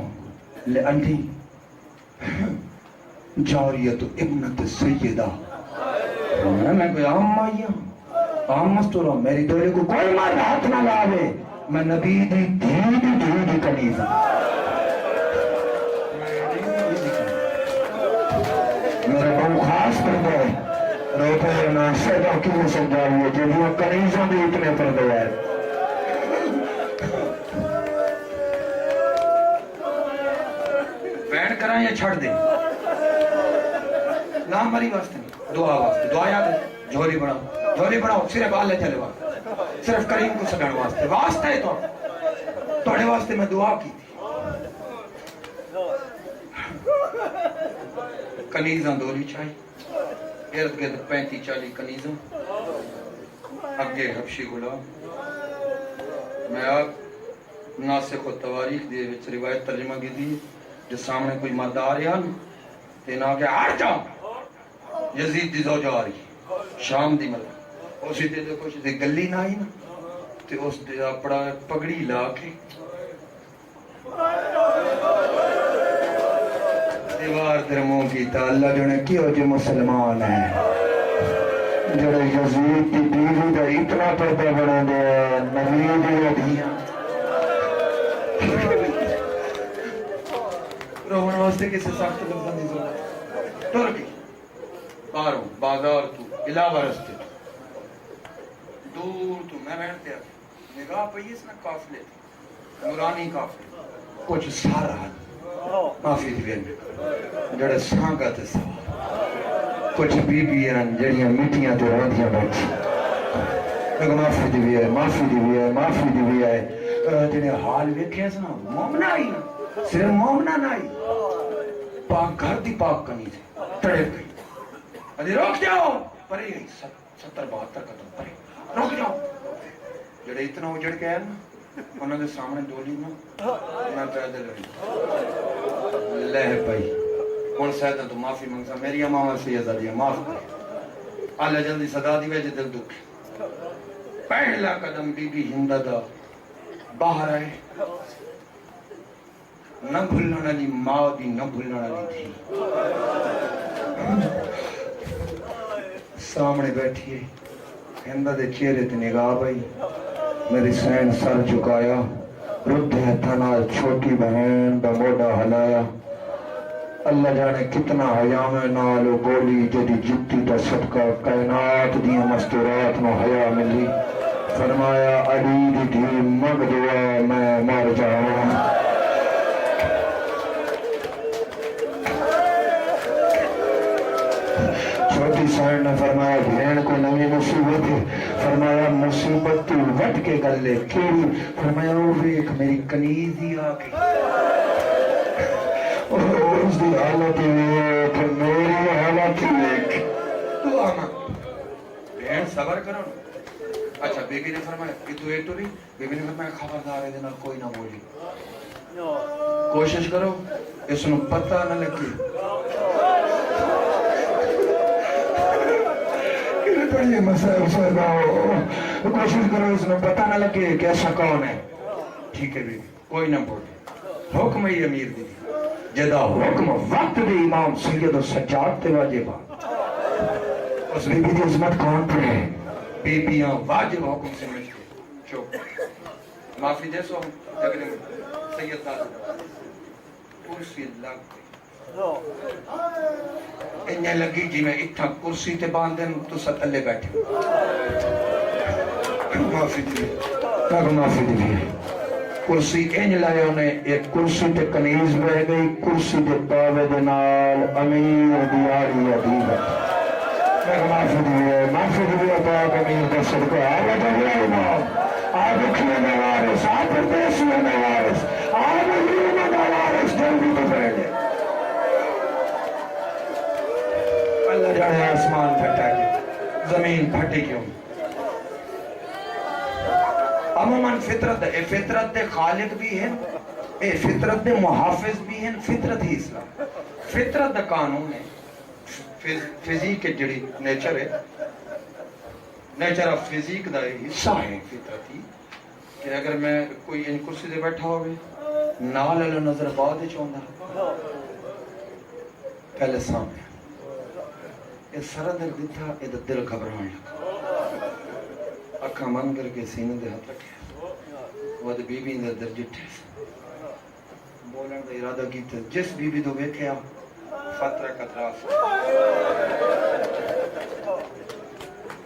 لأنی جاریت ابنت سیدہ میں کوئی عام مائیاں عام مستورا میری ڈولی کو کوئی مرد ہاتھ نہ لاوے میں نبی دی دھی کنیز میرے بہو خاص پردے روپے میں سیدہ کیوں سمجھا ہوئے جو وہ کنیزوں بھی اتنے پردے ہیں بینڈ کرائیں یا چھڑ دیں نام مری واسطے دعا یاد ہے جھولی بڑھاؤ صرف اللہ چلے واسطے صرف کریم کو سگڑ واسطے ہے توڑے واسطے میں دعا کی تھی کنیزاں دولی چاہیے ارد گرد 35-40 کنیزاں اگے حبشی غلام میں آپ ناسخ و تواریخ دے وچ روایت ترجمہ کی دی جو سامنے کوئی مرد آ رہا نا تین آگے ہٹ جاؤ یزید دی زوجہ آ رہی شام دی مرد اسی دے دے کچھ دے گلی نہ آئی نا تے اس دے اپڑا پگڑی لا کے دیوار تیرے منہ کیتا اللہ جو نے کیوں جو مسلمان ہے جڑے یزید کی بیوی دا اتنا پردہ بنا دے نبی دی دھیاں روحن واسطے کسی سخت لفظاں دی ضرورت ٹر گئی باہروں بازار تو علاوہ رستے دور تو میں بیٹھتے ہیں نگاہ پہ اس میں قافلے تھے نورانی قافلے کچھ سارا معافی دیوین جڑے سانگا تے سوا کچھ بی بی ہیں جڑیاں مٹیاں تے راندیاں بیٹھی لیکن معافی دیوی ہے جنہیں حال ویکھے سنا مومنہ آئی نا صرف مومنہ نہ آئی پاک گھر دی پاک کنی تھے تڑپ گئی ادھی روک جاؤ پرے گئی سب 70-72 قدم پڑے رک جاؤ جڑے اتنا اجڑ کے آئے نا انہوں نے سامنے ڈولی نا میں پیدل ہوئی لہ پئی ہوں سیدہ تو معافی منگسا میری ماں سے ازادیہ معاف کر اللہ جلدی صدا دی وجہ دل دکھ پہلا قدم بی بی ہندہ دا باہر آئے نہ بھولنا والی ماں دی نہ بھولنا والی تھی سامنے بیٹھی ہے ہندہ دے چہرے تے نگاہ بھائی میری سین سر چکایا رد ہے تھنا چھوٹی بہن دا موڈا ہلایا اللہ جانے کتنا حیام نالو بولی جدی جتی دا صدقہ کائنات دی مستورات نو حیا ملی فرمایا علی دی دھی مگ دعا میں مر جاؤں چھوٹی سائن نے فرمایا بھین کو نمی مصیبت ہے فرمایا مصیبت تو وٹ کے گل لے کیڑی فرمایا وہ ایک میری کنیز ہی آگئی اس دی حالت ایک میری حالت ایک تو آمد بہن صبر کرو اچھا بی بی نے فرمایا کہ تو ایک تو نہیں بی بی نے فرمایا خبردار ہے دینا کوئی نہ بولی کوشش کرو اس نے پتہ نہ لگی پڑھئے مسئلہ صحبہ کوشش کرو اس نے پتہ نہ لگے کہ ایسا کون ہے ٹھیک ہے بی بی کوئی نہ بولی حکم ہی امیر دی جدا حکم وقت دے امام سید و سجاد تے واجب اس بی بی دی عظمت کون پڑھے بی بیاں واجب حکم سے مجھے چوک معافی دے سو جگنے سید دادا کرسی لگ گئی انہیں لگی جی میں اتھا کرسی تے باندھیں تو ستلے بیٹھے معافی دی معافی دی کرسی انج لائے انہیں ایک کرسی تے کنیز بہ گئی کرسی تے پاوے دنال امیر دیاری عدیب معافی دیئے پاک امیر کا صدقہ آگا جگہ امام آگ اکھنے میں وارث آگ پردیسی میں وارث آگ اکھنے میں وارث جلدی تو پہلے اللہ جانے آسمان پھٹا کے زمین پھٹے کیوں عموماً فطرت دے خالق بھی ہیں فطرت دے محافظ بھی ہیں فطرت ہی اسلام فطرت دا قانون ہے فزیک جڑی نیچر ہے نیچر آف فزیک دا حصہ ہے فطرت ہی کہ اگر میں کوئی ان کرسی دے بیٹھا ہوئے نال اللہ نظر بعد چاہتا پہلے سامنے یہ سارا درد تھا یہ دل گھبران لگا اکھا من کر کے سینے دے ہاتھ رکھے وہ بی بی نے در جٹھے بولن دا ارادہ کیتے جس بی بی دو بیکھیا فترہ قطراف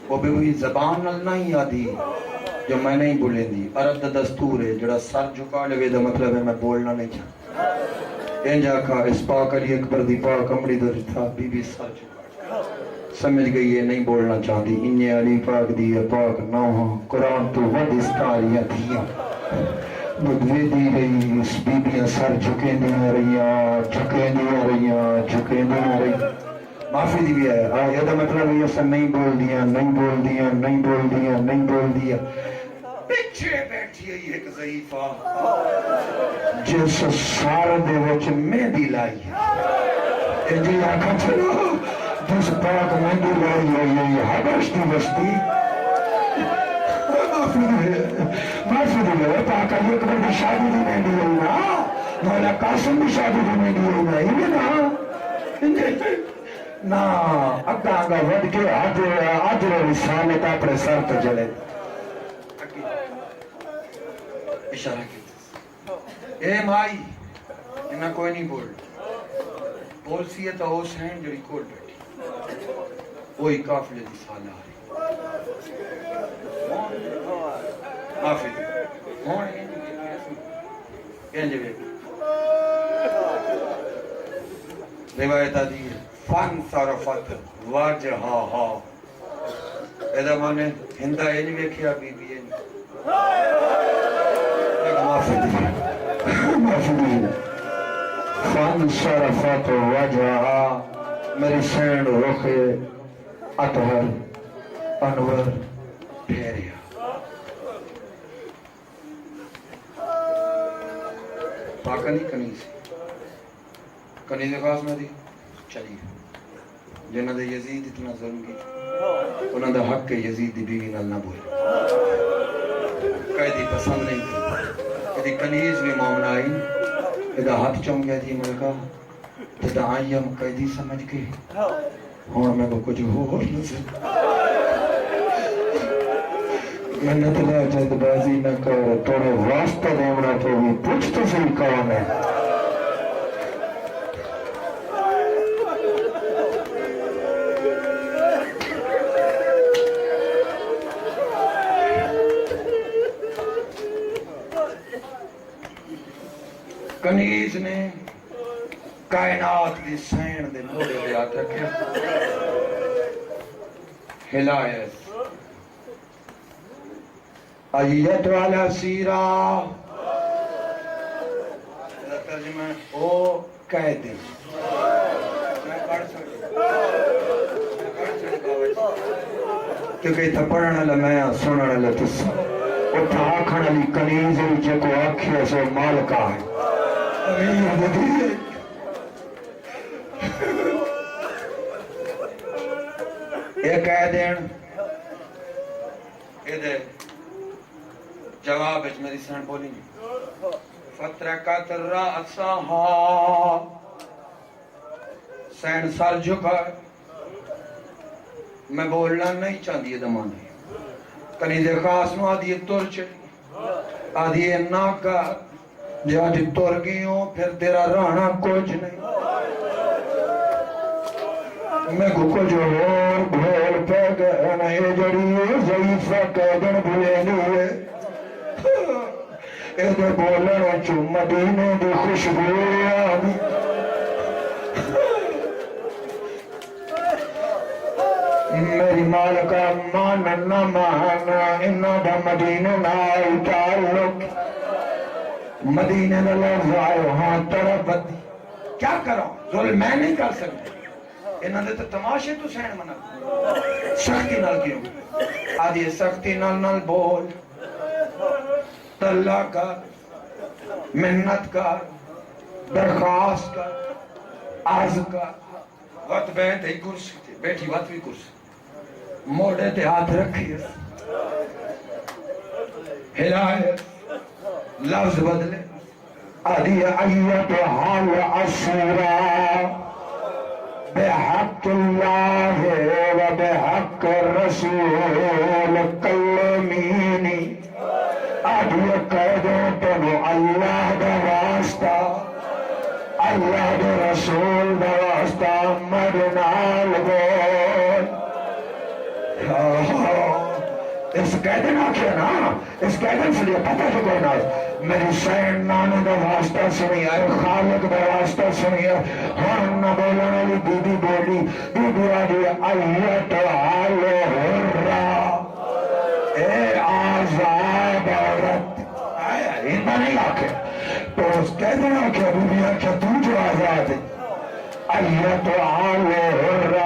وہ بی بی زبان نل نہیں آدھی جو میں نہیں بولیں دی عرب دا دستور ہے جڑا سر جھکا لے دا مطلب ہے میں بولنا نہیں چاہتا انجا کھا اس پاک علی اکبر دی پاک امری در تھا بی بی سر جھکا سمجھ گئی ہے نہیں بولنا چاہتی انہیں علی پاک دی پاک نہ ہو قرآن تو ود استاریاں دیا بدوے دی رہی اس بی بیاں سر جھکیں دیا رہیاں معافی دی بھی ہے یہ دا مطلب یہ سن نہیں بول دیا پیچھے بیٹھی ہے ایک ضعیفہ جس سار دے وچ مہندی لائی ہے جی آنکھا چلو جس پاک مہندی لائی ہے حبش دی بستی معافی دی ہے پاک علی اکبر دی شادی دی مہندی ہوئی نا مولا قاسم دی شادی دی مہندی ہوئی نا اگا ود کے عجر رسالت اپنے سر تو جلے اشارہ کی اے مائی انہاں کوئی نہیں بول سی ہے تو حسین جڑی کول بیٹھی وہی قافلے دی سالہ ہے معافی دی روایت آدھی ہے فن صرفت وجہہا ایدہ مانے ہندہ اینی ویکھیا بی بی اینی معافی دی فن صرفت وجہہا میری سینڈ رخ اطہر انور پھیریا پاکا نہیں کنیز کنیز خاص میں دی چلیے جنہ دے یزید اتنا ظلم کی انہوں دا حق کے یزید دی بیوی نال نہ بولے قیدی پسند نہیں تھی کدی کنیز بھی مومن آئی ادھا ہاتھ چون گیا تھی ملکہ ادھا آئیم قیدی سمجھ کے اور میں کو کچھ ہو نظر محنت لا جلد بازی نہ کر توڑے واسطہ دیمنا تو بھی پوچھ تو صحیح کون ہے کنیز نے کائنات دی سین دے موڑے دے ہاتھ رکھے ہلایت ایت والا سیرہ ترجمہ او قید میں پڑھ سکتا کیونکہ یہ پڑھنا لمحہ سننا لتسا اٹھا آکھنا لی کنیز جو کو آکھے سو مالکہ ہے امیر بدیئے ایک قیدین ادھے جواب اچھ میری سن بولی نہیں فترکت رأسہا سین سر جھکا میں بولنا نہیں چاہتی ہے دمانے کنیز خاص نو آدھی تر چلی آدھی ناکا جا جی تر گئی ہوں پھر تیرا رانا کچھ نہیں میں کو کچھ اور بھول پہ گئے نہیں جڑی ضعیفہ قیدن بھولے نہیں ایدے بولنے چو مدینے دی خوشبو آنی میری مالکہ مانا نہ مانا انہا دا مدینے نہ تعلق مدینے نہ لفظ آئے ہاں طرف کیا کروں ظلم میں نہیں کر سکتے انہا دے تو تماشے تو سین منا سختی نال کیوں آدھی سختی نال بول تلہ کر منت کر درخواست کر عرض کر وقت بیٹھ ہی کرسی تھی بیٹھی وقت بھی کرسی موڑے تے ہاتھ رکھی ہلائے لفظ بدلے آدھی ایت حال عصورا بحق اللہ و بحق رسول کلمینی آدھی قیدوں تنو اللہ دا واسطہ اللہ دا رسول دا واسطہ مدنال بول اس قیدن آکھیا نا اس قیدن سے لئے پتہ تو کوئی ناز میری سین نانے دا واسطہ سنی ہے خالق دا واسطہ سنی ہے ہر نہ بولنے لی بی بی بولی بی بی آدھی ایت حال حرہ اے آزاد عورت اندہ نہیں آکھے تو اس قیدن آکھیا بی بی آکھیا تو جو آزاد ہے ایت حال حرہ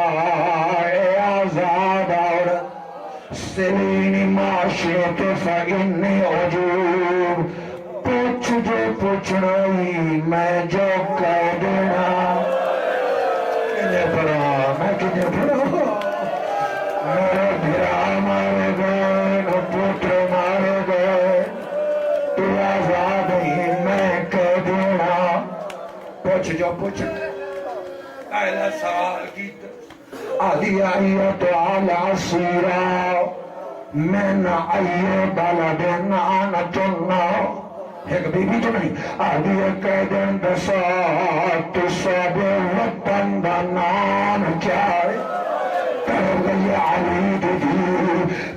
اے آزاد عورت سلینی معاشیت فإنی عجوب پوچھ جو پوچھنائی میں جو کہہ دینا کنے پڑا میں کنے پڑا میرے بھرا مارے گئے نو پوتر مارے گئے تو آزاد ہی میں کہہ دینا پوچھ جو پوچھ پہلا سوال کی آدھی آئیت علی سیرہ من آئیے بلدن آنا چننا ایک بی بی تو نہیں آدھی قیدن دسات تو سب وطن دا نام چاہے کر گئی علی دی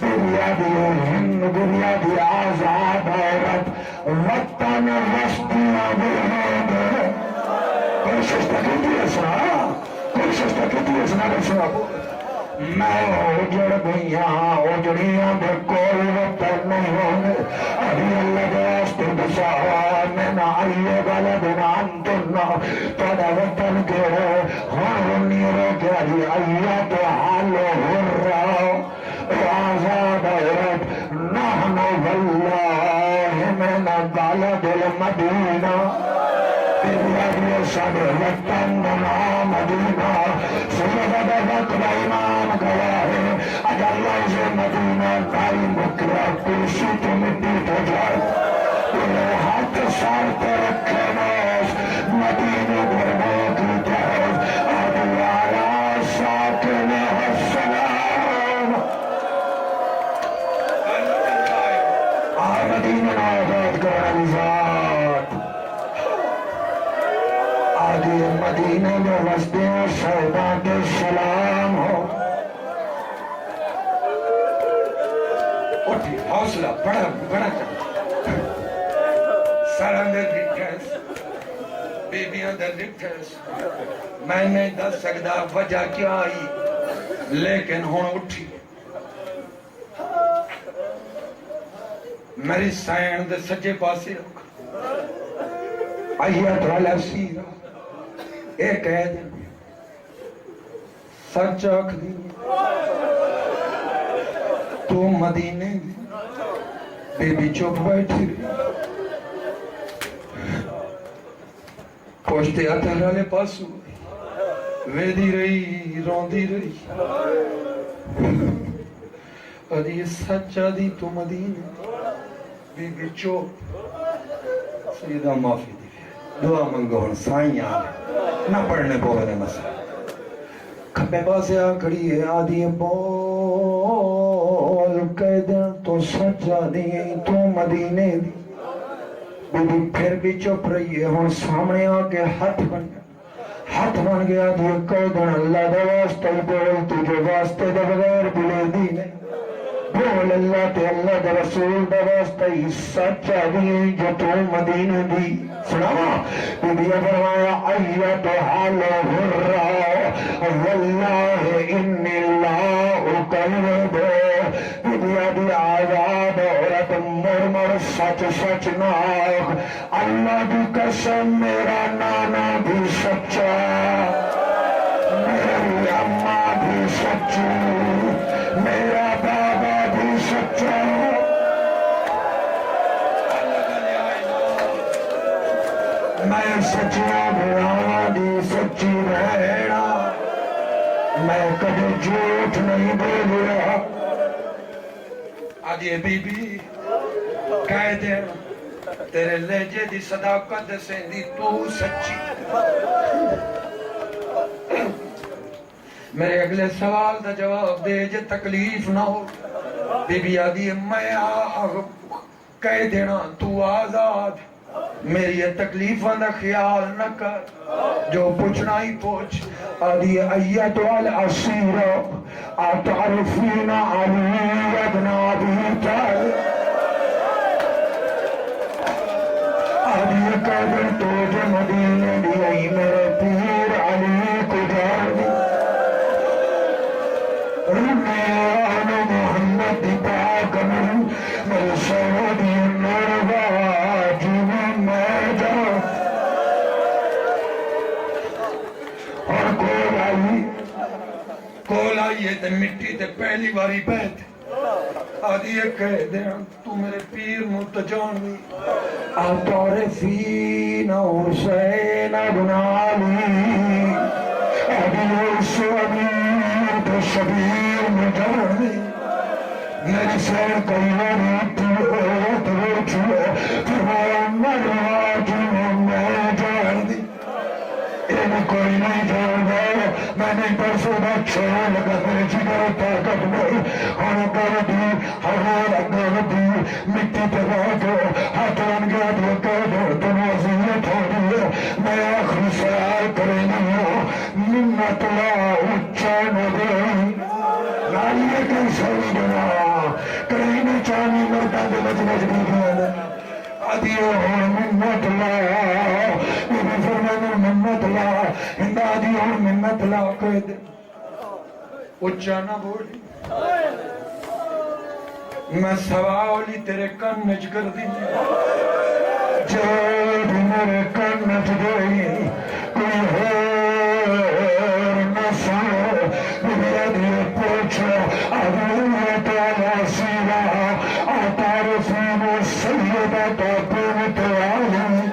دنیا دی ہند دنیا دی آزاد عورت وطن وسطیاں دی ہوگے کوشش تکیتی ہے سنا کوشش تکیتی ہے سنا سنا میں اجڑ گئیاں اجڑیاں دے کوئی وطن نہیں ہونے ابھی اللہ دے واسطے بسا میں نہ آئیے والا دنان تنہ تھوڑا وطن کے ہاں نیرو کے آئیے تو حال ہو رہا آزاد عورت نحن واللہ من بلد المدینہ سارے وطن نام مدینہ سید وقت امام گواہ اج اللہ سے مدینہ داری مکرہ کرسی تو مٹی تو جائے انہیں ہاتھ سار پہ رکھے ناس مدینہ بھرنے کی جائے ادوالا ساکن السلام مدینہ آزاد کرنے ذات آگے مدینہ میں وسطیں صحبہ کے سلام ہو اٹھی حوصلہ بڑا چاہتا سارا دے لکھیس بیبیاں دے لکھیس میں نہیں دس سکتا وجہ کیا آئی لیکن ہون اٹھی میری سائن دے سجے پاسے رکھ آیت والا سیرہ ایک قید سچ آکھ دی تو مدینے دی بی بی چپ بیٹھی رہی پوچھتے اتھر والے پاسو ویدی رہی روندی رہی اور یہ سچا دی تو مدینے بی بی چپ سیدہ معافی دی دعا منگو ہن سائیں آلے نہ پڑھنے بولنے مسئلہ کھپے پاسے آ کھڑی ہے آدھی بول کہہ دیں تو سچا نہیں تو مدینے دی بی بی پھر بھی چپ رہی ہے ہن سامنے آ کے ہاتھ بن گیا تو کہہ دیں اللہ دا واسطہ بول تجھے واسطے دا بغیر بلے دی نہیں بول اللہ تے اللہ دا رسول دا واسطہ ہی سچا دی جو تو مدینے دی سناوا بی بی فرمایا ایت حال غرہ واللہ انی اللہ اقرب بی بی آزاد عورت مرمر سچ سچ ناک اللہ دی قسم میرا نانا بھی سچا میری اماں بھی سچی میرا بابا بھی سچا میں سچیاں بھیاں دی سچی رہنا میں کبھی جھوٹ نہیں بولیا آج یہ بی بی کہہ دے تیرے لہجے دی صداقت سے دی تو سچی میرے اگلے سوال دا جواب دے جے تکلیف نہ ہو بی بی آدھی میں کہہ دینا تو آزاد میری یہ تکلیفاں دا خیال نہ کر جو پوچھنا ہی پوچھ آدھی ایت والعصیر اتعرفین علی ابن ابی طالب آدھی قدر تو جو مدینے دی آئی میرے پیر علی کو جار دی رمیان محمد دی پاک میں سعودی نرواج میں جاؤ اور کول آئیے تے مٹی تے پہلی باری بیت آدھی یہ کہہ دے تو میرے پیر متجانی اتعرفین حسین ابن علی ابی شبیر تو شبیر مجرمی میری سیر کئی تو چھوڑے فرمایا مرواج میں جان دی انہیں کوئی نہیں جان گئے میں نے پرسوں بچے لگا میرے جگر طاقت نہیں اور کر دی ہر اگر دی مٹی پہ دو ہاتھ بن گیا تو کہہ دو تم وزیرت ہو دی میں آخری سوال کرے نہیں ہوں منت لا اچھا نہ دے لائیے کئی سوئی بنا کہیں نہیں چاہنی مرتا دے مجمج بھی گیا آدھیو ہون منت لا یہ بھی فرمانے منت لا ہندہ آدھیو ہون منت لا کہہ دے اچھا نہ بولی میں سوالی تیرے کنج کر دی جو بھی میرے کنج گئی کوئی ہور نہ سنو میرے دیئے پوچھو آدھیو دا تابون توانی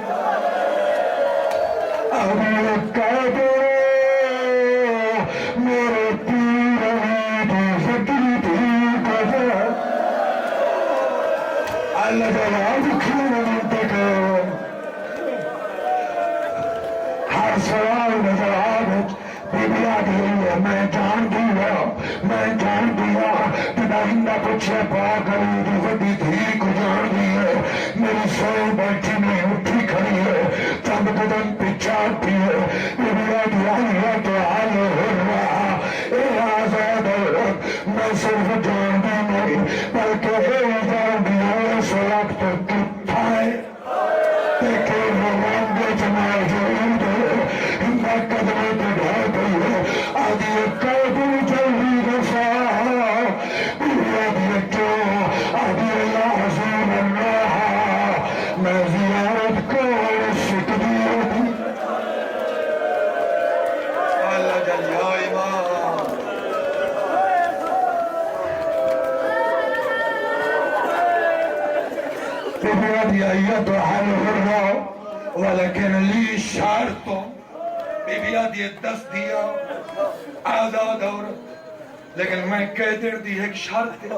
ابھی قید میرے پیر دی فکری تھی کجا اللہ جواب کھینا منتقل ہر سوال میں جواب بی آدھی ہے میں جان دیا تنہا پوچھے پاگلی دی وڈی دھی کو جان دی ہے میری سوئی بیٹھی نہیں اٹھی کھڑی ہے چند قدم پچھاتی ہے بی آدھی آئی ہے تو آئے ہو رہا اے آزاد عورت میں صرف جان دی نہیں بلکہ اے جان دی ہے اس وقت کتھا ہے دیکھے وہ رنگ جمال جوڑ ہندہ قدمیں پہ ڈھا گئی ہے آدھی قیدی جلدی رسا آدھی کیوں آدھی اللہ حضور اللہ میں زیارت کو شکری ہوتی اللہ جل یا امام بی آدھی آئیت و حل غرہ ولیکن لی شرط بی آدھی دس دیا آزاد عورت لیکن میں قیدر دی ایک شرط ہے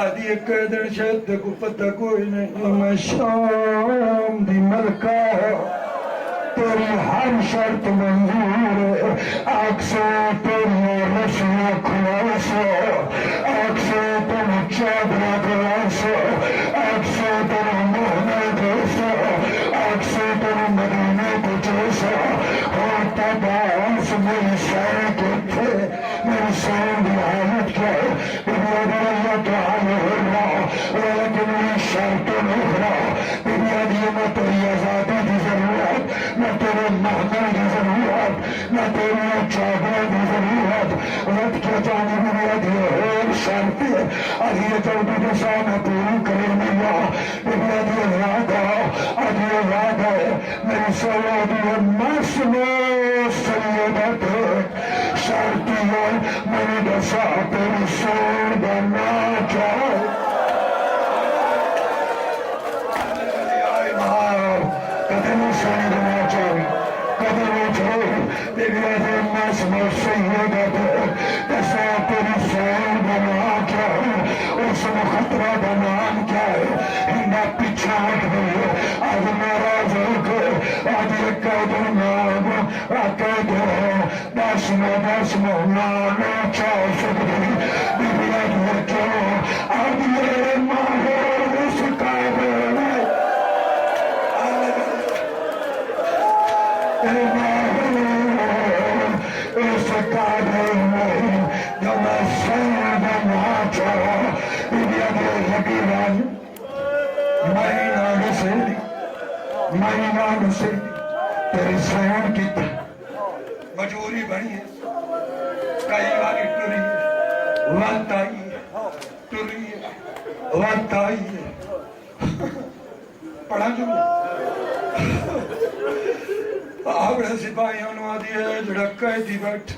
آدھی ایک قیدر شرط کو پتہ کوئی نہیں میں شام دی ملکہ تیری ہر شرط منظور ہے آگ سے تیری رسم خلاص آگ سے تم چادر خلاص آگ سے تم مہنے جیسا آگ سے تم مدینے کو جیسا ہوتا باس میری شہر کے تھے میری شہر دی حالت کیا ہے اللہ تعالی لیکن میری شرط نخرا میں تیری آزادی کی ضرورت نہ تیرے محمل کی ضرورت نہ تیری چادر کی ضرورت رب کیا جانے بنیادی ہے شرط آدھی چودی کے سامنے پوری کرے میا بنیادی ارادہ آدھی ارادہ ہے میری سوادی ہے مسلو سیدت شرطی ہے میری دسا تیری سور بنا چاہے قدم سانی بنا چاہے قدم چھوڑ تیری عظیم مسمو سیدت دسا تیری سور بنا چاہے اس مخطرہ بنان کیا ہے ہندہ پیچھا ہٹ گئی آج ناراض ہو کے آج ایک قیدر نام قیدر دسمو نانے چاہ سکتی بی آدھی کیوں آدھی میرے ماہر اس قیدر ہے اس قیدر میں جو میں سیر بنا چاہا بی آدھی حقیران مہینہ سے تیری سیان کی مجبوری بنی ہے کئی باری ٹری ہے وقت آئی ہے ٹری ہے وقت آئی ہے پڑھا جو آبڑا سپاہی انہوں آدھی ہے جڑا قیدی بیٹھ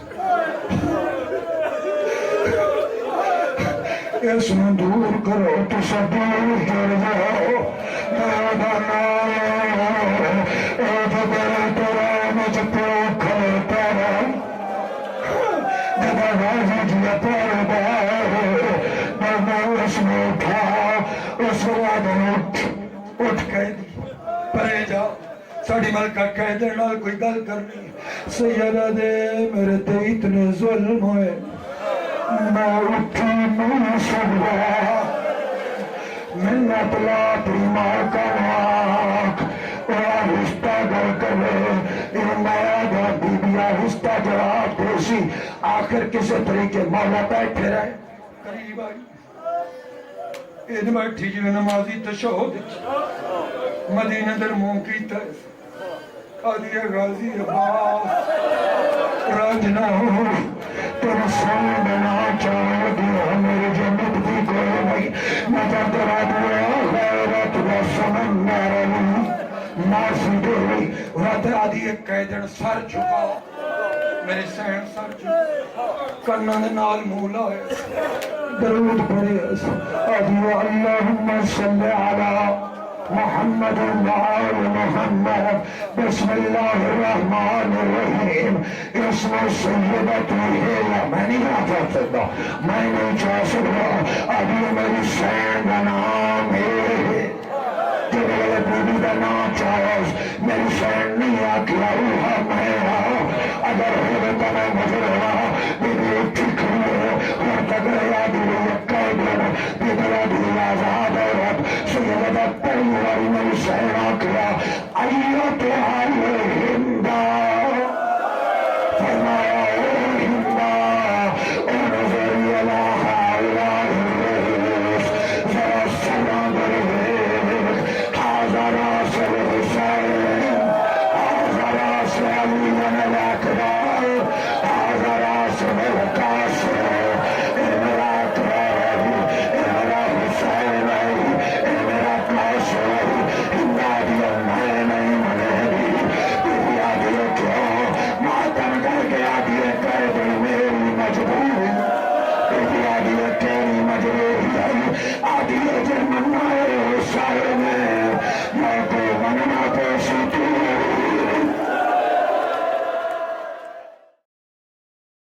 اس میں دور کرو تو سب دور جڑ جاؤ میرا نام جو میرے تیرا مجھ پہ کھلتا رہا جب آوازی جیا پار بار میں اس میں اٹھا اس وعد اٹھ قیدی پرے جا ساڑی ملکہ قیدر نال کوئی گل کرنی سیدہ دے میرے تے اتنے ظلم ہوئے میں اٹھی نہیں سکتا منت لا تیمار کا واق اور رشتہ گل کرے انمایا گا بی بی آہستہ جواب دیسی آخر کسی طریقے مولا بیٹھے رہے قریب آئی این بیٹھی جو نمازی تشہد مدینہ در مون کی تیس آدھی غازی عباس رنج نہ ہو تیری سن بنا چاہے دیا میری جنت بھی کوئی نہیں نظر درا دیا غیرت و سمن نارنی معصی دے رہی وعد آدھی ایک قیدن سر جھکا میرے سین سر جھکا کرنا نے نال مولا ہے درود پڑے آدھی اللہم صلی علی محمد وآل محمد بسم اللہ الرحمن الرحیم اسم سیدت ہے میں نہیں آتا سکتا میں نہیں چاہ سکتا ابھی میری سین کا نام ہے جو میرے بیوی کا نام چاہوس میری سین نہیں آکیا روحا میں اگر ہوئے تو میں مجھے بیوی ٹھیک ہوئے اور تک یاد ہوئے یکائی دینا بیدرہ دی آزاد عورت سیدت پہلی والی میری سین آکیا ایوہ تو آئیے